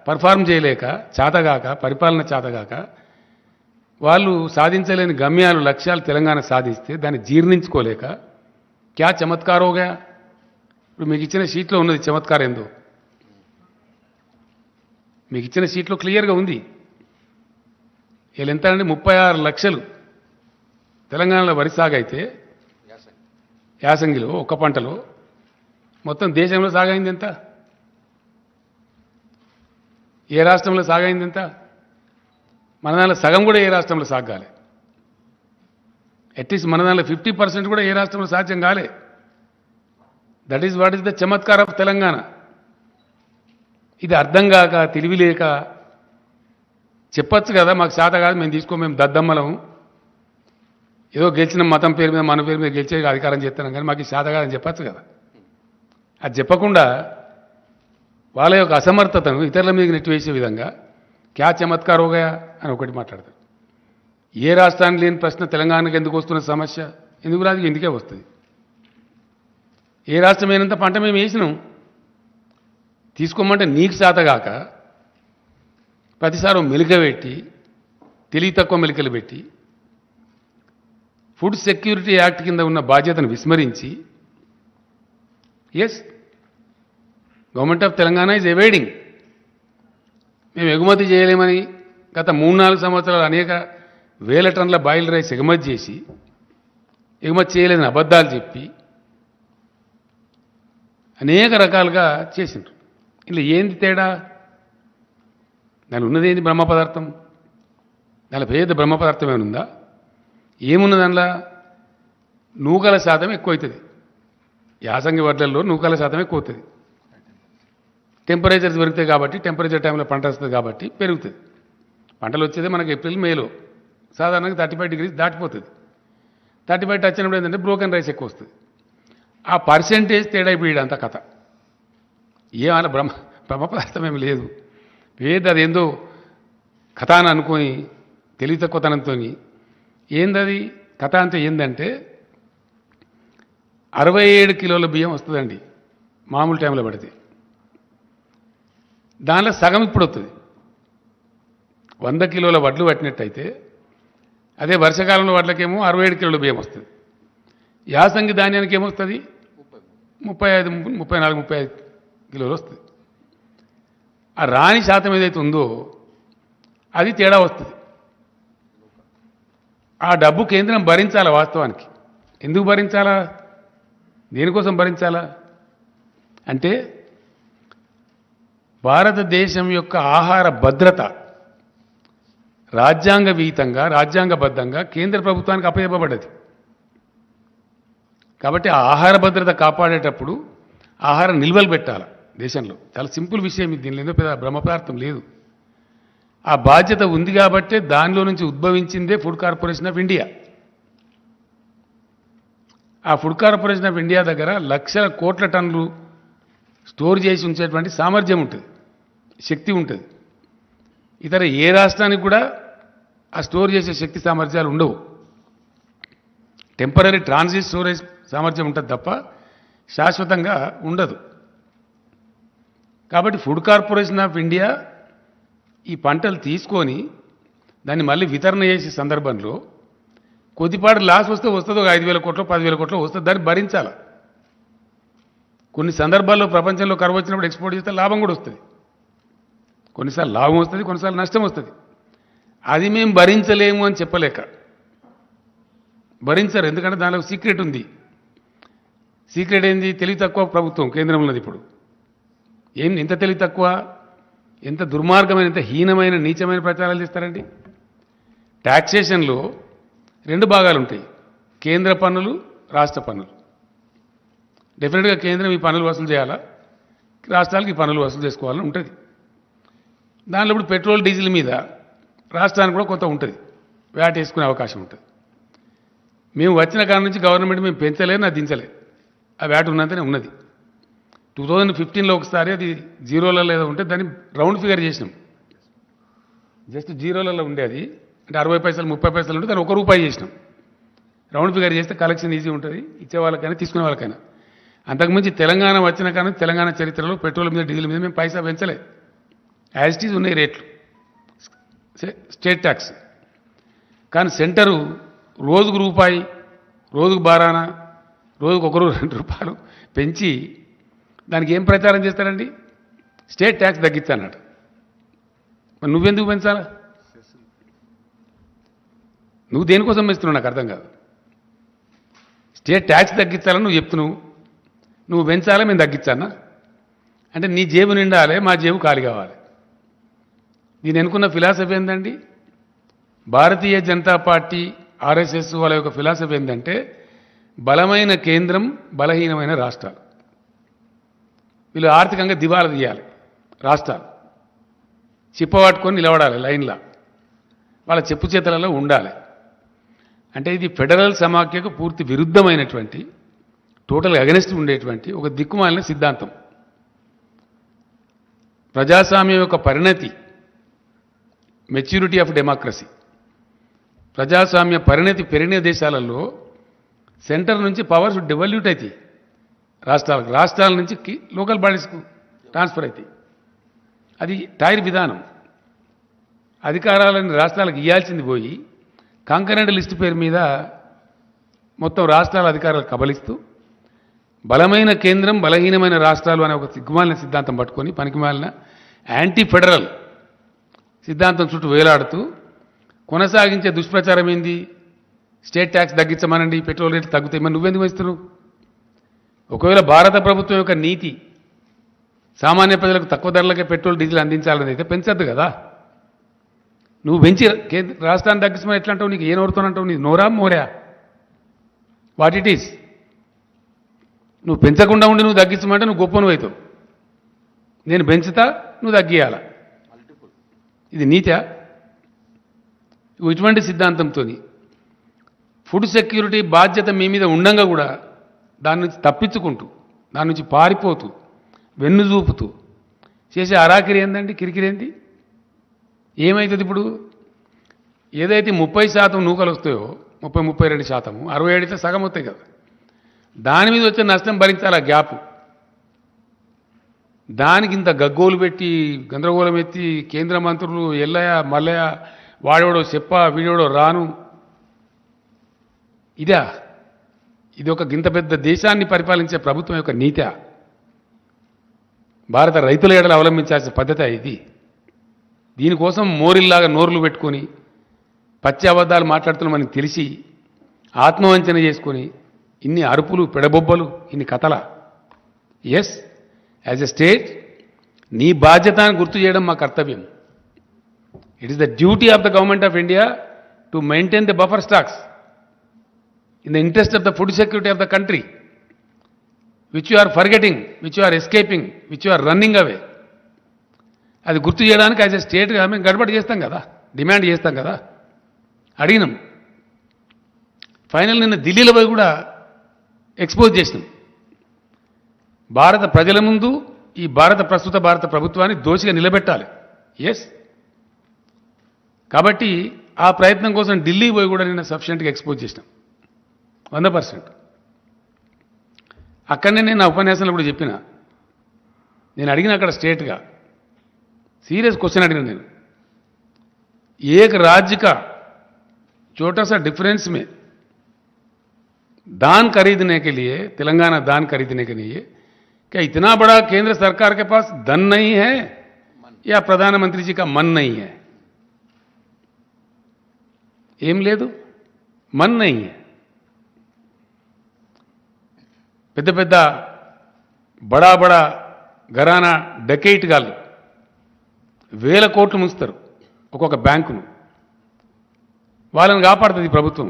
పర్ఫార్మ్ చేయలేక, చేతగాక, పరిపాలన చేతగాక వాళ్ళు సాధించలేని గమ్యాలు, లక్ష్యాలు తెలంగాణ సాధిస్తే దాన్ని జీర్ణించుకోలేక క్యా చమత్కారోగా. ఇప్పుడు మీకు ఇచ్చిన షీట్లో ఉన్నది చమత్కారం ఏందో, మీకు ఇచ్చిన షీట్లో క్లియర్గా ఉంది. వీళ్ళు ఎంత అంటే 36 లక్షలు తెలంగాణలో వరి సాగు అయితే యాసంగిలో ఒక్క పంటలో మొత్తం దేశంలో సాగైంది ఎంత? ఏ రాష్ట్రంలో సాగైంది ఎంత? మన దానిలో సగం కూడా ఏ రాష్ట్రంలో సాగాలి. అట్లీస్ట్ మన దానిలో 50% కూడా ఏ రాష్ట్రంలో సాధ్యం కాలే. That is what is the Chamatkar of Telangana. ఇది అర్థం కాక, తెలివి లేక చెప్పచ్చు కదా, మాకు శాత కాదు, మేము దద్దమ్మలం, ఏదో గెలిచిన మతం పేరు మీద, మన పేరు మీద గెలిచే అధికారం చేస్తున్నాం, కానీ మాకు శాత కాదని చెప్పచ్చు కదా. అది చెప్పకుండా వాళ్ళ యొక్క అసమర్థతను ఇతరుల మీద నెట్టివేసే విధంగా క్యా చమత్కారోగా అని ఒకటి మాట్లాడతారు. ఏ రాష్ట్రానికి లేని ప్రశ్న తెలంగాణకు ఎందుకు వస్తున్న సమస్య? ఎందుకు రాదు? ఎందుకే వస్తుంది. ఏ రాష్ట్రం అయినంత పంట మేము వేసినాం, తీసుకోమంటే నీకు శాతగాక ప్రతిసారి మెలికబెట్టి, తెలివి తక్కువ మెలికలు పెట్టి, ఫుడ్ సెక్యూరిటీ యాక్ట్ కింద ఉన్న బాధ్యతను విస్మరించి, yes, government of Telangana is avoiding. మేము ఎగుమతి చేయలేమని గత 3-4 సంవత్సరాలు అనేక వేల టన్నుల బాయిల్ రైస్ ఎగుమతి చేసి, ఎగుమతి చేయలేదని అబద్ధాలు చెప్పి అనేక రకాలుగా చేసిండ్రు. ఇలా ఏంది తేడా? దాని ఉన్నది ఏంది? బ్రహ్మ పదార్థం. దాని పేద బ్రహ్మ పదార్థం ఏమనుందా? ఏమున్నది దానిలో? నూకల శాతం ఎక్కువవుతుంది. యాసంగి వడ్లల్లో నూకల శాతం ఎక్కువ అవుతుంది. టెంపరేచర్స్ పెరుగుతాయి కాబట్టి, టెంపరేచర్ టైంలో పంట వస్తుంది కాబట్టి పెరుగుతుంది. పంటలు వచ్చేది మనకి ఏప్రిల్ మేలో, సాధారణంగా 35 degrees దాటిపోతుంది. 35 టచ్ అయినప్పుడు ఏంటంటే బ్రోకెన్ రైస్ ఎక్కువ వస్తుంది. ఆ పర్సెంటేజ్ తేడా ఇప్పుడు అంత కథ. ఏమైనా బ్రహ్మ పదార్థం ఏమి లేదు. ఏది అదేందో కథ అని అనుకొని తెలివి తక్కువతనంతో ఏందది కథ అంటే ఏంటంటే 67 కిలోల బియ్యం వస్తుందండి మామూలు టైంలో పడితే. దానిలో సగం ఇప్పుడు వస్తుంది. 100 కిలోల వడ్లు పట్టినట్టయితే అదే వర్షాకాలంలో వాటికేమో 67 కిలోల బియ్యం వస్తుంది. యాసంగి ధాన్యానికి ఏమొస్తుంది? 35, 34, 35 కిలోలు వస్తుంది. ఆ రాణి శాతం ఏదైతే ఉందో అది తేడా వస్తుంది. ఆ డబ్బు కేంద్రం భరించాలా? వాస్తవానికి ఎందుకు భరించాలా? దేనికోసం భరించాలా అంటే భారతదేశం యొక్క ఆహార భద్రత రాజ్యాంగ విహితంగా రాజ్యాంగబద్ధంగా కేంద్ర ప్రభుత్వానికి అప్పచెప్పబడ్డది. కాబట్టి ఆ ఆహార భద్రత కాపాడేటప్పుడు ఆహార నిల్వలు పెట్టాలి దేశంలో. చాలా సింపుల్ విషయం ఇది, దీనిలో ఏదో పెద్ద బ్రహ్మపదార్థం లేదు. ఆ బాధ్యత ఉంది కాబట్టే దానిలో నుంచి ఉద్భవించిందే ఫుడ్ కార్పొరేషన్ ఆఫ్ ఇండియా. ఆ ఫుడ్ కార్పొరేషన్ ఆఫ్ ఇండియా దగ్గర లక్షల కోట్ల టన్నులు స్టోర్ చేసి ఉంచేటువంటి సామర్థ్యం ఉంటుంది, శక్తి ఉంటుంది. ఇతర ఏ రాష్ట్రానికి కూడా ఆ స్టోర్ చేసే శక్తి సామర్థ్యాలు ఉండవు. టెంపరీ ట్రాన్సిట్ స్టోరేజ్ సామర్థ్యం ఉంటుంది తప్ప శాశ్వతంగా ఉండదు. కాబట్టి ఫుడ్ కార్పొరేషన్ ఆఫ్ ఇండియా ఈ పంటలు తీసుకొని దాన్ని మళ్ళీ వితరణ చేసే సందర్భంలో కొద్దిపాటి లాస్ వస్తే వస్తుంది, ఒక 5,000 కోట్లు 10,000 కోట్లు వస్తుంది, దాన్ని భరించాలి. కొన్ని సందర్భాల్లో ప్రపంచంలో కరువు వచ్చినప్పుడు ఎక్స్పోర్ట్ చేస్తే లాభం కూడా వస్తుంది. కొన్నిసార్లు లాభం వస్తుంది, కొన్నిసార్లు నష్టం వస్తుంది. అది మేము భరించలేము అని చెప్పలేక భరించరు. ఎందుకంటే దానిలో సీక్రెట్ ఉంది. సీక్రెట్ ఏంది? తెలివి తక్కువ ప్రభుత్వం కేంద్రంలోది. ఇప్పుడు ఎంత తెలివి తక్కువ, ఎంత దుర్మార్గమైన, ఎంత హీనమైన నీచమైన ప్రచారాలు చేస్తారండి. ట్యాక్సేషన్లో 2 భాగాలు ఉంటాయి, కేంద్ర పన్నులు, రాష్ట్ర పన్నులు. డెఫినెట్గా కేంద్రం ఈ పన్నులు వసూలు చేయాలా, రాష్ట్రాలకు ఈ పన్నులు వసూలు చేసుకోవాలని ఉంటుంది. దానిలో ఇప్పుడు పెట్రోల్ డీజిల్ మీద రాష్ట్రానికి కూడా కొంత ఉంటుంది, వ్యాట్ వేసుకునే అవకాశం ఉంటుంది. మేము వచ్చిన కాడ నుంచి గవర్నమెంట్ మేము పెంచలేదు, నా దించలేదు. ఆ వ్యాట్ ఉన్నంతనే ఉన్నది. 2015లో ఒకసారి అది జీరోలలో ఏదో ఉంటే దాన్ని రౌండ్ ఫిగర్ చేసినాం. జస్ట్ జీరోలలో ఉండేది, అంటే 60 పైసలు 30 పైసలు ఉంటే దాన్ని ₹1 చేసినాం. రౌండ్ ఫిగర్ చేస్తే కలెక్షన్ ఈజీ ఉంటుంది, ఇచ్చే వాళ్ళకైనా తీసుకునే వాళ్ళకైనా. అంతకుమించి తెలంగాణ వచ్చిన కానీ తెలంగాణ చరిత్రలో పెట్రోల్ మీద డీజిల్ మీద మేము పైసా పెంచలేదు. యాజ్ ఇట్ ఈజ్ ఉన్నాయి రేట్లు, స్టేట్ ట్యాక్స్. కానీ సెంటరు రోజుకు ₹1, రోజుకు బారాన, రోజుకు ₹1, ₹2 పెంచి దానికి ఏం ప్రచారం చేస్తారండి? స్టేట్ ట్యాక్స్ తగ్గించాలన్నట్టు. మరి నువ్వెందుకు పెంచాలా? నువ్వు దేనికోసం పెంచుతున్నావు నాకు అర్థం కాదు. స్టేట్ ట్యాక్స్ తగ్గించాలని నువ్వు చెప్తున్నావు, నువ్వు పెంచాలా మేము తగ్గించానా? అంటే నీ జేబు నిండాలి, మా జేబు ఖాళీ కావాలి. దీని ఎన్నుకున్న ఫిలాసఫీ ఏంటండి? భారతీయ జనతా పార్టీ ఆర్ఎస్ఎస్ వాళ్ళ యొక్క ఫిలాసఫీ ఏంటంటే బలమైన కేంద్రం, బలహీనమైన రాష్ట్రాలు. వీళ్ళు ఆర్థికంగా దివాలా తీయాలి రాష్ట్రాలు, చిప్పబట్టుకొని నిలబడాలి లైన్లా, వాళ్ళ చెప్పు చేతలలో ఉండాలి. అంటే ఇది ఫెడరల్ సమాఖ్యకు పూర్తి విరుద్ధమైనటువంటి, టోటల్ అగెనిస్ట్ ఉండేటువంటి ఒక దిక్కుమాలిన సిద్ధాంతం. ప్రజాస్వామ్యం యొక్క పరిణతి, మెచ్యూరిటీ ఆఫ్ డెమోక్రసీ, ప్రజాస్వామ్య పరిణతి పెరిగిన దేశాలలో సెంటర్ నుంచి పవర్స్ డెవల్యూట్ అవుతాయి రాష్ట్రాలకు, రాష్ట్రాల నుంచి లోకల్ బాడీస్కు ట్రాన్స్ఫర్ అవుతాయి. అది టైర్ విధానం. అధికారాలను రాష్ట్రాలకు ఇవ్వాల్సింది పోయి కాంకరెంట్ లిస్టు పేరు మీద మొత్తం రాష్ట్రాల అధికారాలు కబలిస్తూ బలమైన కేంద్రం, బలహీనమైన రాష్ట్రాలు అనే ఒక సిగ్గుమాలిన సిద్ధాంతం పట్టుకొని పనికిమాలిన యాంటీ ఫెడరల్ సిద్ధాంతం చుట్టూ వేలాడుతూ కొనసాగించే దుష్ప్రచారం ఏంది? స్టేట్ ట్యాక్స్ తగ్గించమనండి, పెట్రోల్ రేట్లు తగ్గుతాయి. మరి నువ్వెందుకు ఇస్తున్నావు? ఒకవేళ భారత ప్రభుత్వం యొక్క నీతి సామాన్య ప్రజలకు తక్కువ ధరలకే పెట్రోల్ డీజిల్ అందించాలని అయితే పెంచద్దు కదా. నువ్వు పెంచి రాష్ట్రాన్ని తగ్గించమని ఎట్లా అంటావు? నీకు ఏ నోరుతోనంటావు? నీ నోరా మోరా? What it is? నువ్వు పెంచకుండా ఉండి నువ్వు తగ్గించమంటే నువ్వు గొప్ప నువ్వు అవుతావు. నేను పెంచుతా, నువ్వు తగ్గియాల. ఇది నీతా? ఇటువంటి సిద్ధాంతంతో ఫుడ్ సెక్యూరిటీ బాధ్యత మీ మీద ఉండంగా కూడా దాని నుంచి తప్పించుకుంటూ, దాని నుంచి పారిపోతూ, వెన్ను చూపుతూ చేసే అరాకిరి ఏందండి? కిరికిరేంది? ఏమవుతుంది ఇప్పుడు? ఏదైతే 30% నూకలు వస్తాయో, 32%, 67 అయితే సగం వస్తాయి కదా, దాని మీద వచ్చే నష్టం భరించాలి. ఆ గ్యాప్, దానికి ఇంత గగ్గోలు పెట్టి గందరగోళం ఎత్తి కేంద్ర మంత్రులు ఎల్లయ్య మల్లయ్య, వాడేవాడో చెప్ప, వీడేవాడో రాను, ఇదా? ఇది ఒక గింత పెద్ద దేశాన్ని పరిపాలించే ప్రభుత్వం యొక్క నీతి. భారత రైతుల ఎడల అవలంబించాల్సిన పద్ధతి ఇది. దీనికోసం మోరిల్లాగా నోర్లు పెట్టుకొని పచ్చి అబద్ధాలు మాట్లాడుతున్నామని తెలిసి ఆత్మవంచన చేసుకొని ఇన్ని అరుపులు పెడబొబ్బలు ఇన్ని కథల. ఎస్, యాజ్ ఎ స్టేట్ నీ బాధ్యతను గుర్తు చేయడం మా కర్తవ్యం. It is the duty of the government of India to maintain the buffer stocks in the interest of the food security of the country, which you are forgetting, which you are escaping, which you are running away. అది గుర్తు చేయడానికి as a స్టేట్గా మేము గడబడి చేస్తాం కదా, demand చేస్తాం కదా, అడిగినాం. Final నిన్న ఢిల్లీలో పోయి కూడా ఎక్స్పోజ్ చేసినాం. భారత ప్రజల ముందు ఈ ప్రస్తుత భారత ప్రభుత్వాన్ని దోషిగా నిలబెట్టాలి. ఎస్, కాబట్టి ఆ ప్రయత్నం కోసం ఢిల్లీ పోయి కూడా నిన్న సఫిషియెంట్గా ఎక్స్పోజ్ చేసినాం 100%. అక్కడనే నేను నా ఉపన్యాసంలో కూడా చెప్పిన, నేను అడిగిన అక్కడ స్టేట్గా सीरियस क्वेश्चन अड़िना నేను, एक राज्य का छोटा सा डिफरेंस में दान खरीदने के लिए, तेलंगाना दान खरीदने के लिए क्या इतना बड़ा केंद्र सरकार के पास धन नहीं है या प्रधानमंत्री जी का मन नहीं है? ఏం లేదు, मन नहीं है. పెద్ద పెద్ద బడా బడా ఘరానా డకెయిట్ గాళ్ళు వేల కోట్లు ముంచుతారు ఒక్కొక్క బ్యాంకును. వాళ్ళని కాపాడుతుంది ప్రభుత్వం.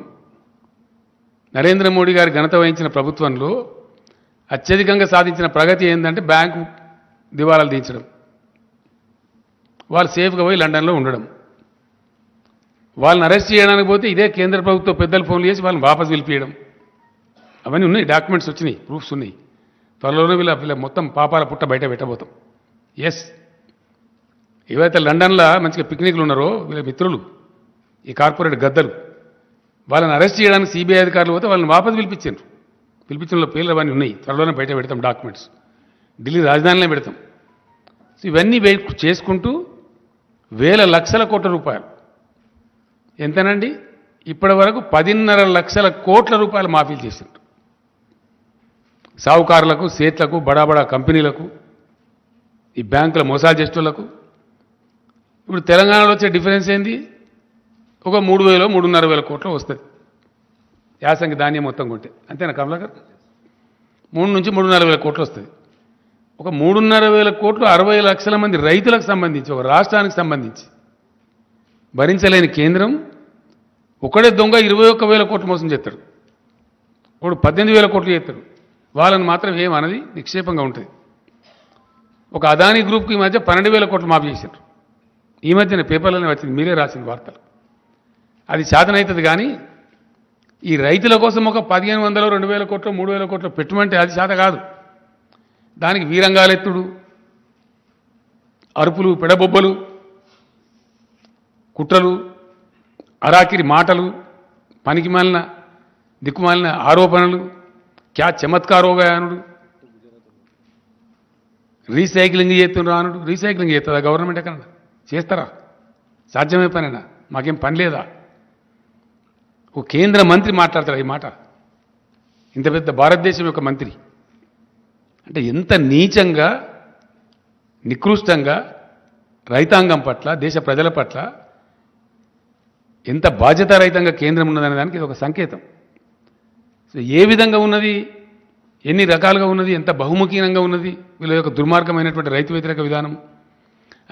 నరేంద్ర మోడీ గారి ఘనత వహించిన ప్రభుత్వంలో అత్యధికంగా సాధించిన ప్రగతి ఏంటంటే బ్యాంకు దివాలాలు తీర్చడం, వాళ్ళు సేఫ్గా పోయి లండన్లో ఉండడం. వాళ్ళని అరెస్ట్ చేయడానికి పోతే ఇదే కేంద్ర ప్రభుత్వం పెద్దలు ఫోన్లు చేసి వాళ్ళని వాపసు పిలిపియడం. అవన్నీ ఉన్నాయి, డాక్యుమెంట్స్ వచ్చినాయి, ప్రూఫ్స్ ఉన్నాయి. త్వరలోనే వీళ్ళ మొత్తం పాపాల పుట్ట బయట పెట్టబోతాం. ఎస్, ఏవైతే లండన్లో మంచిగా పిక్నిక్లు ఉన్నారో వీళ్ళ మిత్రులు, ఈ కార్పొరేట్ గద్దలు, వాళ్ళని అరెస్ట్ చేయడానికి సిబిఐ అధికారులు పోతే వాళ్ళని వాపసు పిలిపించారు. పిలిపించిన పేర్లు అవన్నీ ఉన్నాయి, త్వరలోనే బయట పెడతాం డాక్యుమెంట్స్, ఢిల్లీ రాజధానిలో పెడతాం. సో ఇవన్నీ చేసుకుంటూ వేల లక్షల కోట్ల రూపాయలు, ఎంతనండి ఇప్పటి వరకు 10.5 లక్షల కోట్ల రూపాయలు మాఫీలు చేశారు సావుకారులకు, సేట్లకు, బడా కంపెనీలకు, ఈ బ్యాంకుల మోసాలు చేసేటోళ్లకు. ఇప్పుడు తెలంగాణలో వచ్చే డిఫరెన్స్ ఏంది? ఒక 3,000 3,500 కోట్లు వస్తుంది యాసంగి ధాన్యం మొత్తం కొంటే, అంతేనా కమలాకర్? 3 నుంచి 3,500 కోట్లు వస్తుంది. ఒక 3,500 కోట్లు 60 లక్షల మంది రైతులకు సంబంధించి, ఒక రాష్ట్రానికి సంబంధించి భరించలేని కేంద్రం ఒకడే దొంగ 21,000 కోట్లు మోసం చేస్తాడు, ఒకడు 18,000 కోట్లు చేస్తాడు. వాళ్ళని మాత్రం ఏమన్నది నిక్షేపంగా ఉంటుంది. ఒక అదానీ గ్రూప్కి ఈ మధ్య 12,000 కోట్లు మాఫీ చేశారు. ఈ మధ్యన పేపర్లోనే వచ్చింది, మీరే రాసిన వార్తలు. అది శాతనవుతుంది కానీ ఈ రైతుల కోసం ఒక 1,500 2,000 కోట్లు 3,000 కోట్లు పెట్టుమంటే అది శాత కాదు. దానికి వీరంగాలెత్తుడు, అరుపులు, పెడబొబ్బలు, కుట్రలు, అరాకిరి మాటలు, పనికిమాలిన దిక్కుమాలిన ఆరోపణలు, క్యా చమత్కారోగానుడు, రీసైక్లింగ్ చేస్తున్నారు అనుడు. రీసైక్లింగ్ చేస్తుందా గవర్నమెంట్? ఎక్కడ చేస్తారా? సాధ్యమే పనేనా? మాకేం పని లేదా? ఓ కేంద్ర మంత్రి మాట్లాడతాడు ఈ మాట, ఇంత పెద్ద భారతదేశం యొక్క మంత్రి. అంటే ఎంత నీచంగా, నికృష్టంగా రైతాంగం పట్ల, దేశ ప్రజల పట్ల ఎంత బాధ్యతారహితంగా కేంద్రం ఉన్నదనే దానికి ఇది ఒక సంకేతం. సో ఏ విధంగా ఉన్నది, ఎన్ని రకాలుగా ఉన్నది, ఎంత బహుముఖీనంగా ఉన్నది, వీళ్ళ యొక్క దుర్మార్గమైనటువంటి రైతు వ్యతిరేక విధానం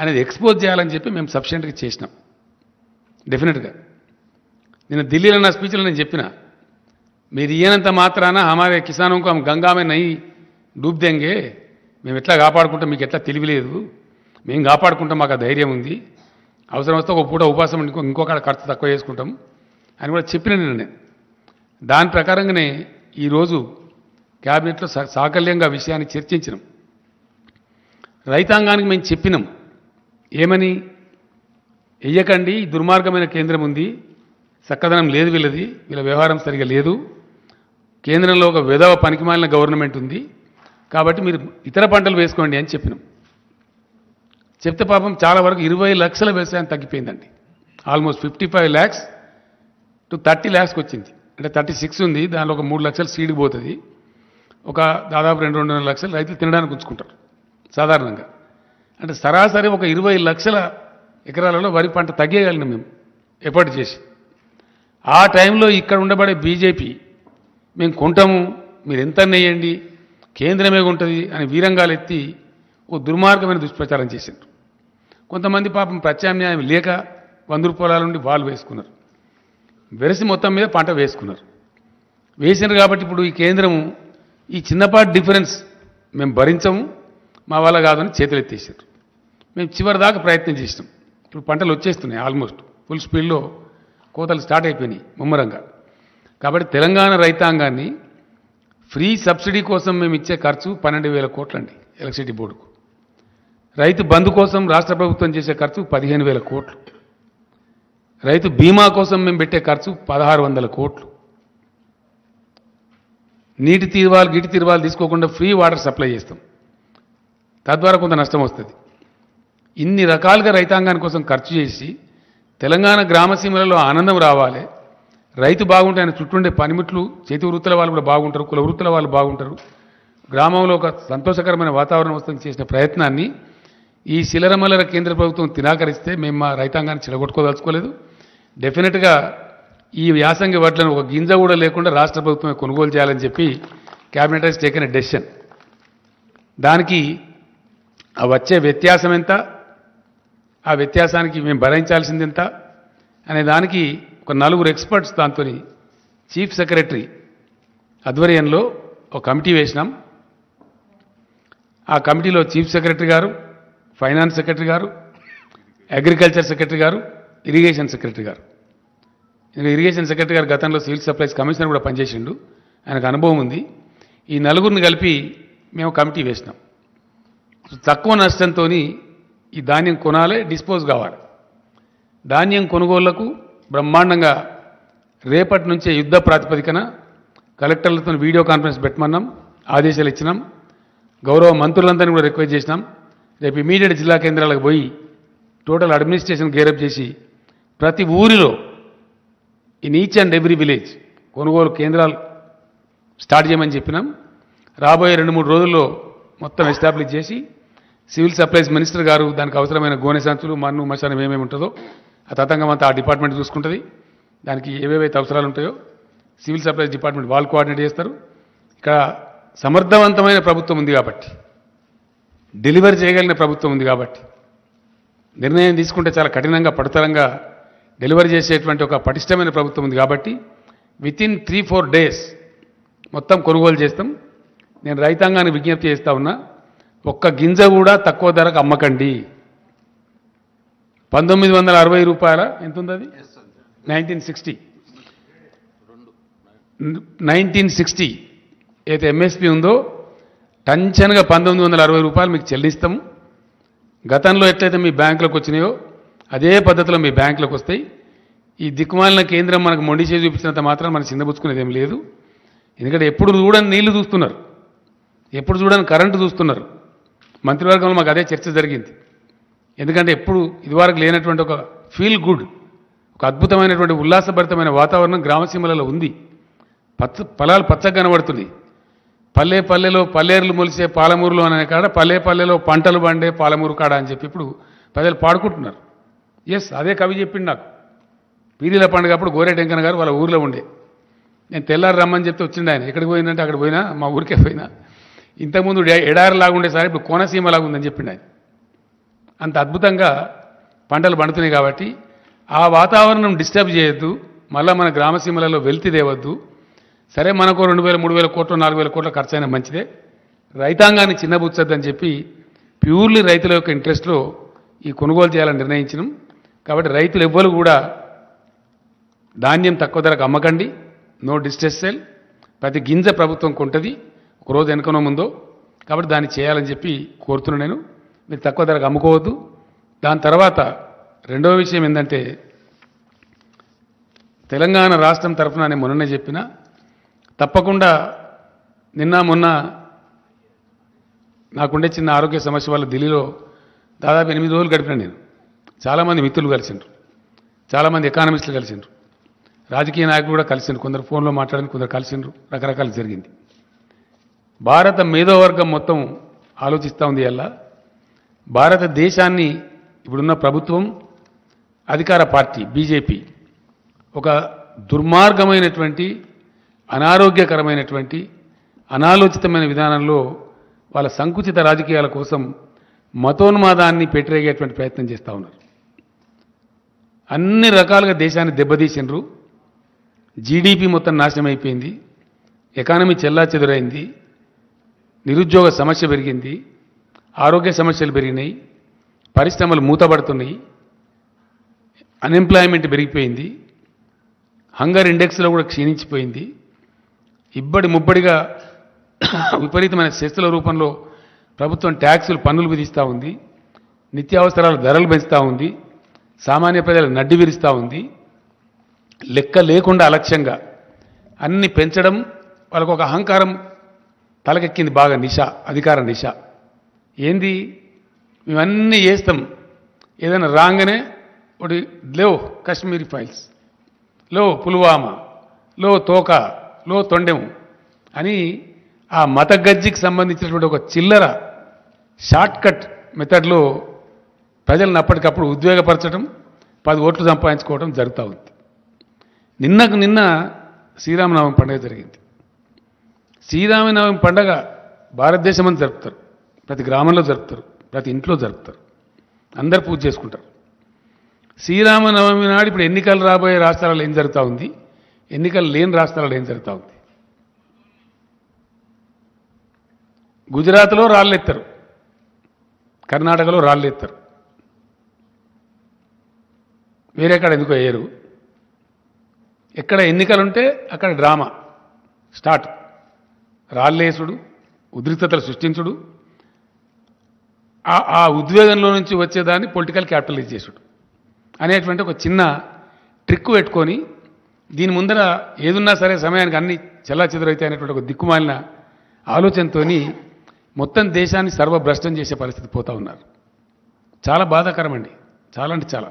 అనేది ఎక్స్పోజ్ చేయాలని చెప్పి మేము సఫిషియెంట్గా చేసినాం. డెఫినెట్గా నేను ఢిల్లీలో నా స్పీచ్లో నేను చెప్పిన, మీరు ఈయనంత మాత్రాన హమారే కిసానంకు హమ్ గంగా మే నహీ డూబ్ దేంగే, మేము ఎట్లా కాపాడుకుంటాం, మీకు ఎట్లా తెలియలేదు, మేము కాపాడుకుంటాం, మాకు ఆ ధైర్యం ఉంది, అవసరం వస్తే ఒక పూట ఉపాసం ఇంకొక ఖర్చు తక్కువ చేసుకుంటాం అని కూడా చెప్పిన నేను. దాని ప్రకారంగానే ఈరోజు క్యాబినెట్లో సాకల్యంగా విషయాన్ని చర్చించినాం. రైతాంగానికి మేము చెప్పినాం ఏమని, వెయ్యకండి, దుర్మార్గమైన కేంద్రం ఉంది, చక్కదనం లేదు వీళ్ళది, వీళ్ళ వ్యవహారం సరిగా లేదు, కేంద్రంలో ఒక విధవ పనికిమాలిన గవర్నమెంట్ ఉంది, కాబట్టి మీరు ఇతర పంటలు వేసుకోండి అని చెప్పినాం. చెప్తే పాపం చాలా వరకు 20 లక్షల వ్యవసాయం తగ్గిపోయిందండి. ఆల్మోస్ట్ 55 lakhs to 30 lakhs వచ్చింది. అంటే 36 ఉంది, దానిలో ఒక 3 లక్షలు సీడ్కి పోతుంది, ఒక దాదాపు 2-2.5 లక్షలు రైతులు తినడానికి ఉంచుకుంటారు సాధారణంగా. అంటే సరాసరి ఒక 20 లక్షల ఎకరాలలో వరి పంట తగ్గేయగలిగినాం మేము ఎఫర్ట్ చేసి. ఆ టైంలో ఇక్కడ ఉండబడే బీజేపీ మేము కొంటాము, మీరు ఎంత నెయ్యండి, కేంద్రమే ఉంటుంది అని వీరంగాలు ఎత్తి ఓ దుర్మార్గమైన దుష్ప్రచారం చేశారు. కొంతమంది పాపం ప్రత్యామ్నాయం లేక 100 రూపాయల నుండి వాళ్ళు వేసుకున్నారు, వెరసి మొత్తం మీద పంట వేసుకున్నారు. వేసినారు కాబట్టి ఇప్పుడు ఈ కేంద్రము ఈ చిన్నపాటి డిఫరెన్స్ మేము భరించము, మా వల్ల కాదని చేతులు ఎత్తేసారు. మేము చివరి దాకా ప్రయత్నం చేసినాం. ఇప్పుడు పంటలు వచ్చేస్తున్నాయి, ఆల్మోస్ట్ ఫుల్ స్పీడ్లో కోతలు స్టార్ట్ అయిపోయినాయి ముమ్మరంగా. కాబట్టి తెలంగాణ రైతాంగాన్ని ఫ్రీ సబ్సిడీ కోసం మేము ఇచ్చే ఖర్చు 12,000 కోట్లండి ఎలక్ట్రిసిటీ బోర్డుకు. రైతు బంధు కోసం రాష్ట్ర ప్రభుత్వం చేసే ఖర్చు 15,000 కోట్లు. రైతు బీమా కోసం మేము పెట్టే ఖర్చు 1,600 కోట్లు. నీటి తీర్వాలు గిటి తీర్వాలు తీసుకోకుండా ఫ్రీ వాటర్ సప్లై చేస్తాం, తద్వారా కొంత నష్టం వస్తుంది. ఇన్ని రకాలుగా రైతాంగాని కోసం ఖర్చు చేసి తెలంగాణ గ్రామసీమలలో ఆనందం రావాలి, రైతు బాగుంటే ఆయన చుట్టూండే పనిముట్లు చేతి వృత్తుల వాళ్ళు కూడా బాగుంటారు, కుల వృత్తుల వాళ్ళు బాగుంటారు, గ్రామంలో ఒక సంతోషకరమైన వాతావరణం వస్తుంది చేసిన ప్రయత్నాన్ని ఈ శిలరమల్లర కేంద్ర ప్రభుత్వం తినాకరిస్తే మేము మా రైతాంగాన్ని చెడగొట్టుకోదలుచుకోలేదు. డెఫినెట్గా ఈ యాసంగి వడ్లను ఒక గింజ కూడా లేకుండా రాష్ట్ర ప్రభుత్వమే కొనుగోలు చేయాలని చెప్పి cabinet has taken a decision. దానికి ఆ వచ్చే వ్యత్యాసం ఎంత, ఆ వ్యత్యాసానికి మేము భరించాల్సింది ఎంత అనే దానికి ఒక 4 ఎక్స్పర్ట్స్ దాంతో చీఫ్ సెక్రటరీ ఆధ్వర్యంలో ఒక కమిటీ వేసినాం. ఆ కమిటీలో చీఫ్ సెక్రటరీ గారు, ఫైనాన్స్ సెక్రటరీ గారు, అగ్రికల్చర్ సెక్రటరీ గారు, ఇరిగేషన్ సెక్రటరీ గారు. ఇరిగేషన్ సెక్రటరీ గారు గతంలో సివిల్ సప్లైస్ కమిషనర్ కూడా పనిచేసిండు, ఆయనకు అనుభవం ఉంది. ఈ 4 కలిపి మేము కమిటీ వేసినాం. తక్కువ నష్టంతో ఈ ధాన్యం కొనాలి, డిస్పోజ్ కావాలి. ధాన్యం కొనుగోళ్లకు బ్రహ్మాండంగా రేపటి నుంచే యుద్ధ ప్రాతిపదికన కలెక్టర్లతో వీడియో కాన్ఫరెన్స్ పెట్టమన్నాం, ఆదేశాలు ఇచ్చినాం. గౌరవ మంత్రులందరినీ కూడా రిక్వెస్ట్ చేసినాం. రేపు ఇమీడియట్ జిల్లా కేంద్రాలకు పోయి టోటల్ అడ్మినిస్ట్రేషన్ గేరప్ చేసి ప్రతి ఊరిలో in each and every village కొనుగోలు కేంద్రాలు స్టార్ట్ చేయమని చెప్పినాం. రాబోయే 2-3 రోజుల్లో మొత్తం ఎస్టాబ్లిష్ చేసి సివిల్ సప్లైస్ మినిస్టర్ గారు దానికి అవసరమైన గోనె సంచులు, మన్ను, మశానం ఏమేమి ఉంటుందో ఆ తతంగం అంతా ఆ డిపార్ట్మెంట్ చూసుకుంటుంది. దానికి ఏవేవైతే అవసరాలు ఉంటాయో సివిల్ సప్లైస్ డిపార్ట్మెంట్ వాళ్ళు కోఆర్డినేట్ చేస్తారు. ఇక్కడ సమర్థవంతమైన ప్రభుత్వం ఉంది కాబట్టి, డెలివరీ చేయగలిగిన ప్రభుత్వం ఉంది కాబట్టి, నిర్ణయం తీసుకుంటే చాలా కఠినంగా పడుతరంగా డెలివరీ చేసేటువంటి ఒక పటిష్టమైన ప్రభుత్వం ఉంది కాబట్టి వితిన్ 3-4 డేస్ మొత్తం కొనుగోలు చేస్తాం. నేను రైతాంగానికి విజ్ఞప్తి చేస్తా ఉన్నా, ఒక్క గింజ కూడా తక్కువ ధరకు అమ్మకండి. 1960 రూపాయల ఎంత ఉంది అది, 1960 అయితే ఎంఎస్పి ఉందో టంచన్గా 1960 రూపాయలు మీకు చెల్లిస్తాము. గతంలో ఎట్లయితే మీ బ్యాంకులకు వచ్చినాయో అదే పద్ధతిలో మీ బ్యాంకులకు వస్తాయి. ఈ దిక్కుమాలిన కేంద్రం మనకు మొండి చేసి చూపించినంత మాత్రం మనం చిన్నబుచ్చుకునేది ఏం లేదు. ఎందుకంటే ఎప్పుడు చూడని నీళ్లు చూస్తున్నారు, ఎప్పుడు చూడని కరెంటు చూస్తున్నారు. మంత్రివర్గంలో మాకు అదే చర్చ జరిగింది. ఎందుకంటే ఎప్పుడు ఇదివరకు లేనటువంటి ఒక ఫీల్ గుడ్, ఒక అద్భుతమైనటువంటి ఉల్లాసభరితమైన వాతావరణం గ్రామసీమలలో ఉంది. పొలాలు పచ్చగా కనబడుతుంది. పల్లె పల్లెలో పల్లేరులు మొలిసే పాలమూరులో అనే కాడ పల్లె పల్లెలో పంటలు పండే పాలమూరు కాడ అని చెప్పి ఇప్పుడు ప్రజలు పాడుకుంటున్నారు. ఎస్, అదే కవి చెప్పిండు నాకు. పీరీల పండుగ అప్పుడు గోరే టెంకన్న గారు వాళ్ళ ఊరిలో ఉండే, నేను తెల్లారి రమ్మని చెప్తే వచ్చిండు ఆయన. ఎక్కడికి పోయిందంటే అక్కడ పోయినా, మా ఊరికే పోయినా. ఇంతకుముందు ఎడారిలాగా ఉండే సార్ ఇప్పుడు కోనసీమలాగా ఉందని చెప్పిండు ఆయన. అంత అద్భుతంగా పంటలు పండుతున్నాయి కాబట్టి ఆ వాతావరణం డిస్టర్బ్ చేయొద్దు, మళ్ళీ మన గ్రామసీమలలో వెల్తి తేవద్దు. సరే, మనకు 2,000-3,000 కోట్లు 4,000 కోట్ల ఖర్చు అయినా మంచిదే, రైతాంగాన్ని చిన్నబుచ్చొద్దని చెప్పి ప్యూర్లీ రైతుల యొక్క ఇంట్రెస్ట్లో ఈ కొనుగోలు చేయాలని నిర్ణయించినాం. కాబట్టి రైతులు ఎవ్వరు కూడా ధాన్యం తక్కువ ధరకు అమ్మకండి, నో డిస్ట్రెస్ సేల్. ప్రతి గింజ ప్రభుత్వం కొంటుంది, ఒకరోజు వెనుకనో ముందో. కాబట్టి దాన్ని చేయాలని చెప్పి కోరుతున్నాను నేను. మీరు తక్కువ ధరకు అమ్ముకోవద్దు. దాని తర్వాత రెండవ విషయం ఏంటంటే, తెలంగాణ రాష్ట్రం తరఫున నేను మొన్ననే చెప్పిన, తప్పకుండా నిన్న మొన్న నాకుండే చిన్న ఆరోగ్య సమస్య వల్ల ఢిల్లీలో దాదాపు 8 రోజులు గడిపిన నేను. చాలామంది మిత్రులు కలిసిండ్రు, చాలామంది ఎకానమిస్టులు కలిసిండ్రు. రాజకీయ నాయకులు కూడా కలిసిండ్రు, కొందరు ఫోన్లో మాట్లాడింది, కొందరు కలిసిండ్రు, రకరకాలు జరిగింది. భారత మేధోవర్గం మొత్తం ఆలోచిస్తూ ఉంది. అలా భారతదేశాన్ని ఇప్పుడున్న ప్రభుత్వం, అధికార పార్టీ బీజేపీ ఒక దుర్మార్గమైనటువంటి, అనారోగ్యకరమైనటువంటి, అనాలోచితమైన విధానంలో వాళ్ళ సంకుచిత రాజకీయాల కోసం మతోన్మాదాన్ని పెట్టరేగేటువంటి ప్రయత్నం చేస్తూ ఉన్నారు. అన్ని రకాలుగా దేశాన్ని దెబ్బతీసిండ్రు. జీడీపీ మొత్తం నాశనం అయిపోయింది, ఎకానమీ చెల్లాచెదురైంది, నిరుద్యోగ సమస్య పెరిగింది, ఆరోగ్య సమస్యలు పెరిగినాయి, పరిశ్రమలు మూతపడుతున్నాయి, అన్ఎంప్లాయ్మెంట్ పెరిగిపోయింది, హంగర్ ఇండెక్స్లో కూడా క్షీణించిపోయింది. ఇబ్బడి ముబ్బడిగా విపరీతమైన సెస్సుల రూపంలో ప్రభుత్వం ట్యాక్సులు, పన్నులు విధిస్తూ ఉంది, నిత్యావసరాల ధరలు పెంచుతూ ఉంది, సామాన్య ప్రజలు నడ్డి విరుస్తూ ఉంది. లెక్క లేకుండా అలక్ష్యంగా అన్ని పెంచడం, వాళ్ళకు ఒక అహంకారం తలకెక్కింది బాగా, నిష, అధికార నిష. ఏంది, మేమన్నీ చేస్తాం, ఏదైనా రాగానే ఒకటి లో కాశ్మీరీ ఫైల్స్, లో పుల్వామా, లో తోక, లో తొండెం అని ఆ మత గజ్జికి సంబంధించినటువంటి ఒక చిల్లర షార్ట్కట్ మెథడ్లో ప్రజలను అప్పటికప్పుడు ఉద్వేగపరచడం, 10 ఓట్లు సంపాదించుకోవడం జరుగుతూ ఉంది. నిన్నకు నిన్న శ్రీరామనవమి పండుగ జరిగింది. శ్రీరామనవమి పండుగ భారతదేశం అని జరుపుతారు, ప్రతి గ్రామంలో జరుపుతారు, ప్రతి ఇంట్లో జరుపుతారు, అందరు పూజ చేసుకుంటారు. శ్రీరామనవమి నాడు ఇప్పుడు ఎన్నికలు రాబోయే రాష్ట్రాలలో ఏం జరుగుతూ ఉంది, ఎన్నికలు లేని రాష్ట్రాలలో ఏం జరుగుతూ ఉంది. గుజరాత్లో రాళ్ళెత్తారు, కర్ణాటకలో రాళ్ళెత్తారు, వేరే కాడ ఎందుకో వేయరు. ఎక్కడ ఎన్నికలుంటే అక్కడ డ్రామా స్టార్ట్, రాళ్ళేసుడు, ఉద్రిక్తతలు సృష్టించుడు, ఆ ఉద్వేగంలో నుంచి వచ్చేదాన్ని పొలిటికల్ క్యాపిటలైజ్ చేసుడు అనేటువంటి ఒక చిన్న ట్రిక్ పెట్టుకొని, దీని ముందర ఏదున్నా సరే సమయానికి అన్ని చెల్లాచెదురైతే అనేటువంటి ఒక దిక్కుమాలిన ఆలోచనతో మొత్తం దేశాన్ని సర్వభ్రష్టం చేసే పరిస్థితి పోతూ ఉన్నారు. చాలా బాధాకరం అండి, చాలా అంటే చాలా.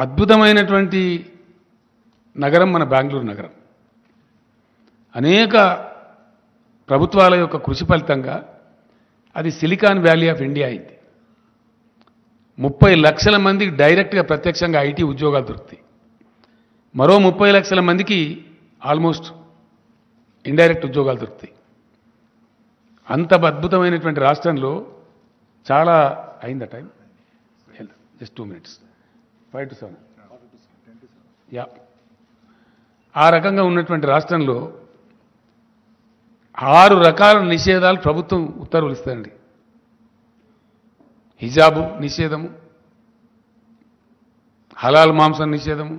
అద్భుతమైనటువంటి నగరం మన బెంగళూరు నగరం. అనేక ప్రభుత్వాల యొక్క కృషి ఫలితంగా అది సిలికాన్ వ్యాలీ ఆఫ్ ఇండియా అయింది. 30 లక్షల మందికి డైరెక్ట్గా ప్రత్యక్షంగా ఐటీ ఉద్యోగాలు దొరుకుతాయి. మరో 30 లక్షల మందికి ఆల్మోస్ట్ ఇండైరెక్ట్ ఉద్యోగాలు దొరుకుతాయి. అంత అద్భుతమైనటువంటి రాష్ట్రంలో చాలా అయిందా time, just 2 minutes, 5 to 7, yeah. ఆ రకంగా ఉన్నటువంటి రాష్ట్రంలో 6 రకాల నిషేధాలు ప్రభుత్వం ఉత్తర్వులు ఇస్తారండి. హిజాబు నిషేధము, హలాల్ మాంసం నిషేధము,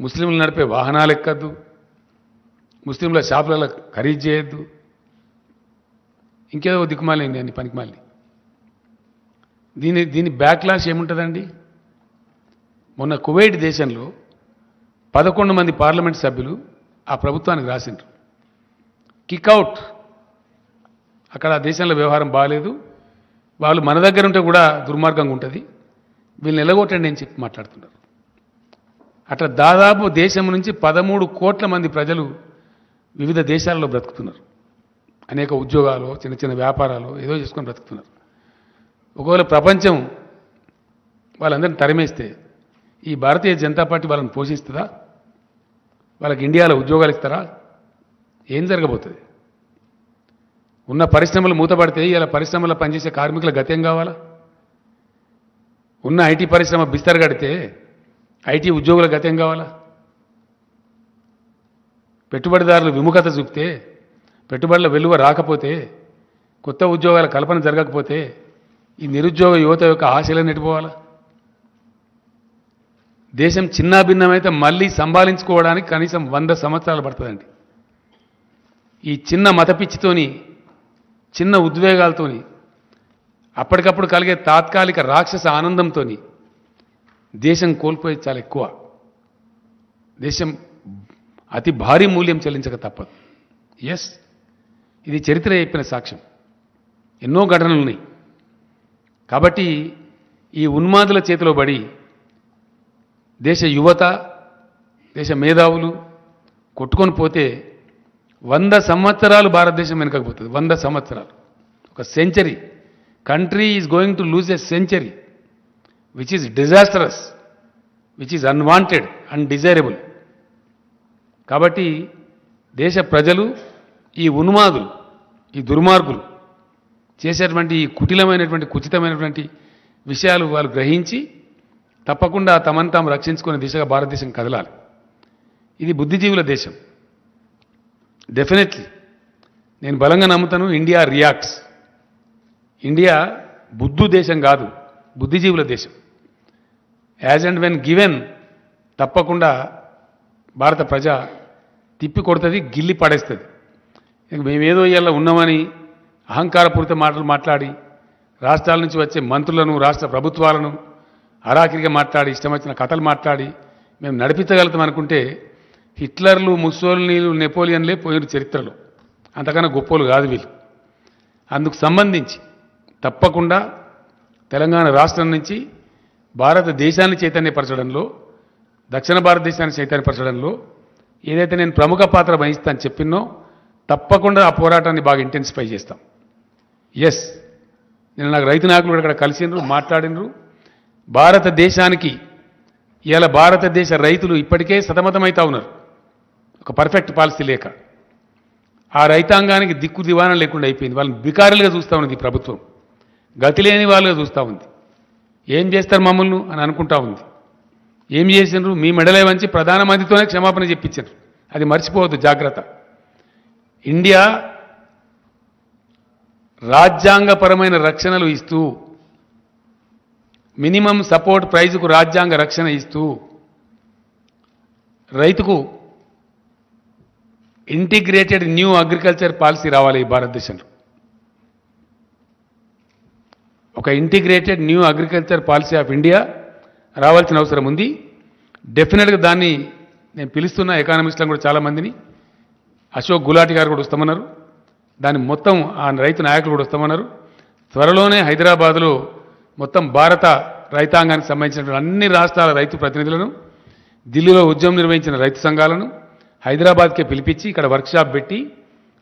ముస్లింలు నడిపే వాహనాలు ఎక్కద్దు, ముస్లింల షాపులలో ఖరీదు చేయొద్దు, ఇంకేదో దిక్కుమాలింది అని పనికిమాలి. దీని బ్యాక్లాష్ ఏముంటుందండి? మొన్న కువైట్ దేశంలో 11 మంది పార్లమెంట్ సభ్యులు ఆ ప్రభుత్వానికి రాసిండ్రు, కిక్అవుట్, అక్కడ ఆ దేశంలో వ్యవహారం బాగాలేదు, వాళ్ళు మన దగ్గర ఉంటే కూడా దుర్మార్గంగా ఉంటుంది, వీళ్ళని ఎలగొట్టండి అని చెప్పి మాట్లాడుతున్నారు. అట్లా దాదాపు దేశం నుంచి 13 కోట్ల మంది ప్రజలు వివిధ దేశాల్లో బ్రతుకుతున్నారు. అనేక ఉద్యోగాలు, చిన్న చిన్న వ్యాపారాలు ఏదో చేసుకొని బ్రతుకుతున్నారు. ఒకవేళ ప్రపంచం వాళ్ళందరినీ తరిమేస్తే ఈ భారతీయ జనతా పార్టీ వాళ్ళని పోషిస్తుందా? వాళ్ళకి ఇండియాలో ఉద్యోగాలు ఇస్తారా? ఏం జరగబోతుంది? ఉన్న పరిశ్రమలు మూతపడితే ఇలా పరిశ్రమలో పనిచేసే కార్మికుల గత్యం కావాలా? ఉన్న ఐటీ పరిశ్రమ బిస్తర్ కడితే ఐటీ ఉద్యోగుల గత్యం కావాలా? పెట్టుబడిదారులు విముఖత చూపితే, పెట్టుబడుల వెలువ రాకపోతే, కొత్త ఉద్యోగాల కల్పన జరగకపోతే ఈ నిరుద్యోగ యువత యొక్క ఆశలను ఎటుపోవాలా? దేశం చిన్నాభిన్నమైతే మళ్ళీ సంభాళించుకోవడానికి కనీసం 100 సంవత్సరాలు పడుతుందండి. ఈ చిన్న మతపిచ్చితోని, చిన్న ఉద్వేగాలతోని, అప్పటికప్పుడు కలిగే తాత్కాలిక రాక్షస ఆనందంతో దేశం కోల్పోయేది చాలా ఎక్కువ. దేశం అతి భారీ మూల్యం చెల్లించక తప్పదు. ఎస్, ఇది చరిత్ర చెప్పిన సాక్ష్యం, ఎన్నో ఘటనలు ఉన్నాయి. కాబట్టి ఈ ఉన్మాదుల చేతిలో పడి దేశ యువత దేశ మేధావులు కొట్టుకొని పోతే 100 సంవత్సరాలు భారతదేశం వెనుకపోతుంది. 100 సంవత్సరాలు, ఒక century. Country is going to lose a century which is disastrous, which is unwanted, undesirable. కాబట్టి దేశ ప్రజలు, ఈ ఉన్మాదులు, ఈ దుర్మార్గులు చేసేటువంటి ఈ కుటిలమైనటువంటి కుచితమైనటువంటి విషయాలు వాళ్ళు గ్రహించి తప్పకుండా తమను తాము రక్షించుకునే దిశగా భారతదేశం కదలాలి. ఇది బుద్ధిజీవుల దేశం. డెఫినెట్లీ నేను బలంగా నమ్ముతాను, ఇండియా రియాక్ట్స్. ఇండియా బుద్ధు దేశం కాదు, బుద్ధిజీవుల దేశం. యాజ్ అండ్ వెన్ గివెన్ తప్పకుండా భారత ప్రజ తిప్పి కొడుతుంది, గిల్లి పడేస్తుంది. మేమేదో ఇవాళ ఉన్నామని అహంకారపూరిత మాటలు మాట్లాడి రాష్ట్రాల నుంచి వచ్చే మంత్రులను, రాష్ట్ర ప్రభుత్వాలను అరాకిరిగా మాట్లాడి, ఇష్టం వచ్చిన కథలు మాట్లాడి మేము నడిపించగలుగుతాం అనుకుంటే హిట్లర్లు, ముస్సోలినీలు, నెపోలియన్లే పోయిన చరిత్రలో. అంతకన్నా గొప్పలు కాదు వీళ్ళు. అందుకు సంబంధించి తప్పకుండా తెలంగాణ రాష్ట్రం నుంచి భారతదేశాన్ని చైతన్యపరచడంలో, దక్షిణ భారతదేశాన్ని చైతన్యపరచడంలో ఏదైతే నేను ప్రముఖ పాత్ర వహిస్తాను చెప్పినో తప్పకుండా ఆ పోరాటాన్ని బాగా ఇంటెన్సిఫై చేస్తాం. ఎస్, నేను నాకు రైతు నాయకులు ఇక్కడ కలిసినరు, మాట్లాడినరు. భారతదేశానికి ఇలా భారతదేశ రైతులు ఇప్పటికే సతమతమవుతా ఉన్నారు, ఒక పర్ఫెక్ట్ పాలసీ లేక. ఆ రైతాంగానికి దిక్కు దివాణం లేకుండా అయిపోయింది. వాళ్ళని బికారులుగా చూస్తూ ఉన్నది ప్రభుత్వం, గతి లేని వాళ్ళుగా చూస్తూ ఉంది. ఏం చేస్తారు మమ్మల్ని అని అనుకుంటా ఉంది. ఏం చేసినారు? మీ మెడలే వంచి ప్రధానమంత్రితోనే క్షమాపణ చెప్పించారు. అది మర్చిపోవద్దు, జాగ్రత్త. ఇండియా రాజ్యాంగపరమైన రక్షణలు ఇస్తూ, మినిమం సపోర్ట్ ప్రైజుకు రాజ్యాంగ రక్షణ ఇస్తూ, రైతుకు ఇంటిగ్రేటెడ్ న్యూ అగ్రికల్చర్ పాలసీ రావాలి ఈ భారతదేశంలో. ఒక integrated new agriculture policy of India రావాల్సిన అవసరం ఉంది. డెఫినెట్గా దాన్ని నేను పిలుస్తున్న ఎకానమిస్టులను కూడా చాలామందిని, అశోక్ గులాటి గారు కూడా వస్తామన్నారు, దాన్ని మొత్తం ఆ రైతు నాయకులు కూడా వస్తామన్నారు. త్వరలోనే హైదరాబాద్లో మొత్తం భారత రైతాంగానికి సంబంధించిన అన్ని రాష్ట్రాల రైతు ప్రతినిధులను, ఢిల్లీలో ఉద్యమం నిర్వహించిన రైతు సంఘాలను హైదరాబాద్కే పిలిపించి ఇక్కడ వర్క్షాప్ పెట్టి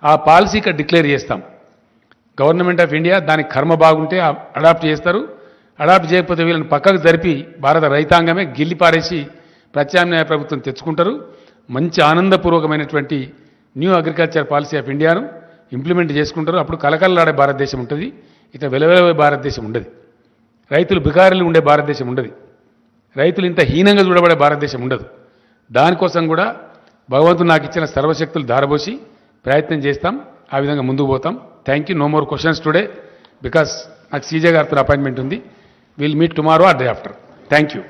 ఆ పాలసీ ఇక్కడ డిక్లేర్ చేస్తాం. గవర్నమెంట్ ఆఫ్ ఇండియా దానికి కర్మ బాగుంటే అడాప్ట్ చేస్తారు, అడాప్ట్ చేయకపోతే వీళ్ళని పక్కకు జరిపి భారత రైతాంగమే గిల్లి పారేసి ప్రత్యామ్నాయ ప్రభుత్వం తెచ్చుకుంటారు. మంచి ఆనందపూర్వకమైనటువంటి న్యూ అగ్రికల్చర్ పాలసీ ఆఫ్ ఇండియాను ఇంప్లిమెంట్ చేసుకుంటారు. అప్పుడు కలకలలాడే భారతదేశం ఉంటుంది, ఇట్లా వెలవెలవే భారతదేశం ఉండదు. రైతులు బికారులు ఉండే భారతదేశం ఉండదు, రైతులు ఇంత హీనంగా చూడబడే భారతదేశం ఉండదు. దానికోసం కూడా భగవంతుడు నాకు ఇచ్చిన సర్వశక్తులు ధారబోసి ప్రయత్నం చేస్తాం, ఆ విధంగా ముందుకు పోతాం. Thank you. No more questions today because నాకు సీజే గారితో అపాయింట్మెంట్ ఉంది. Will meet tomorrow or day after. Thank you.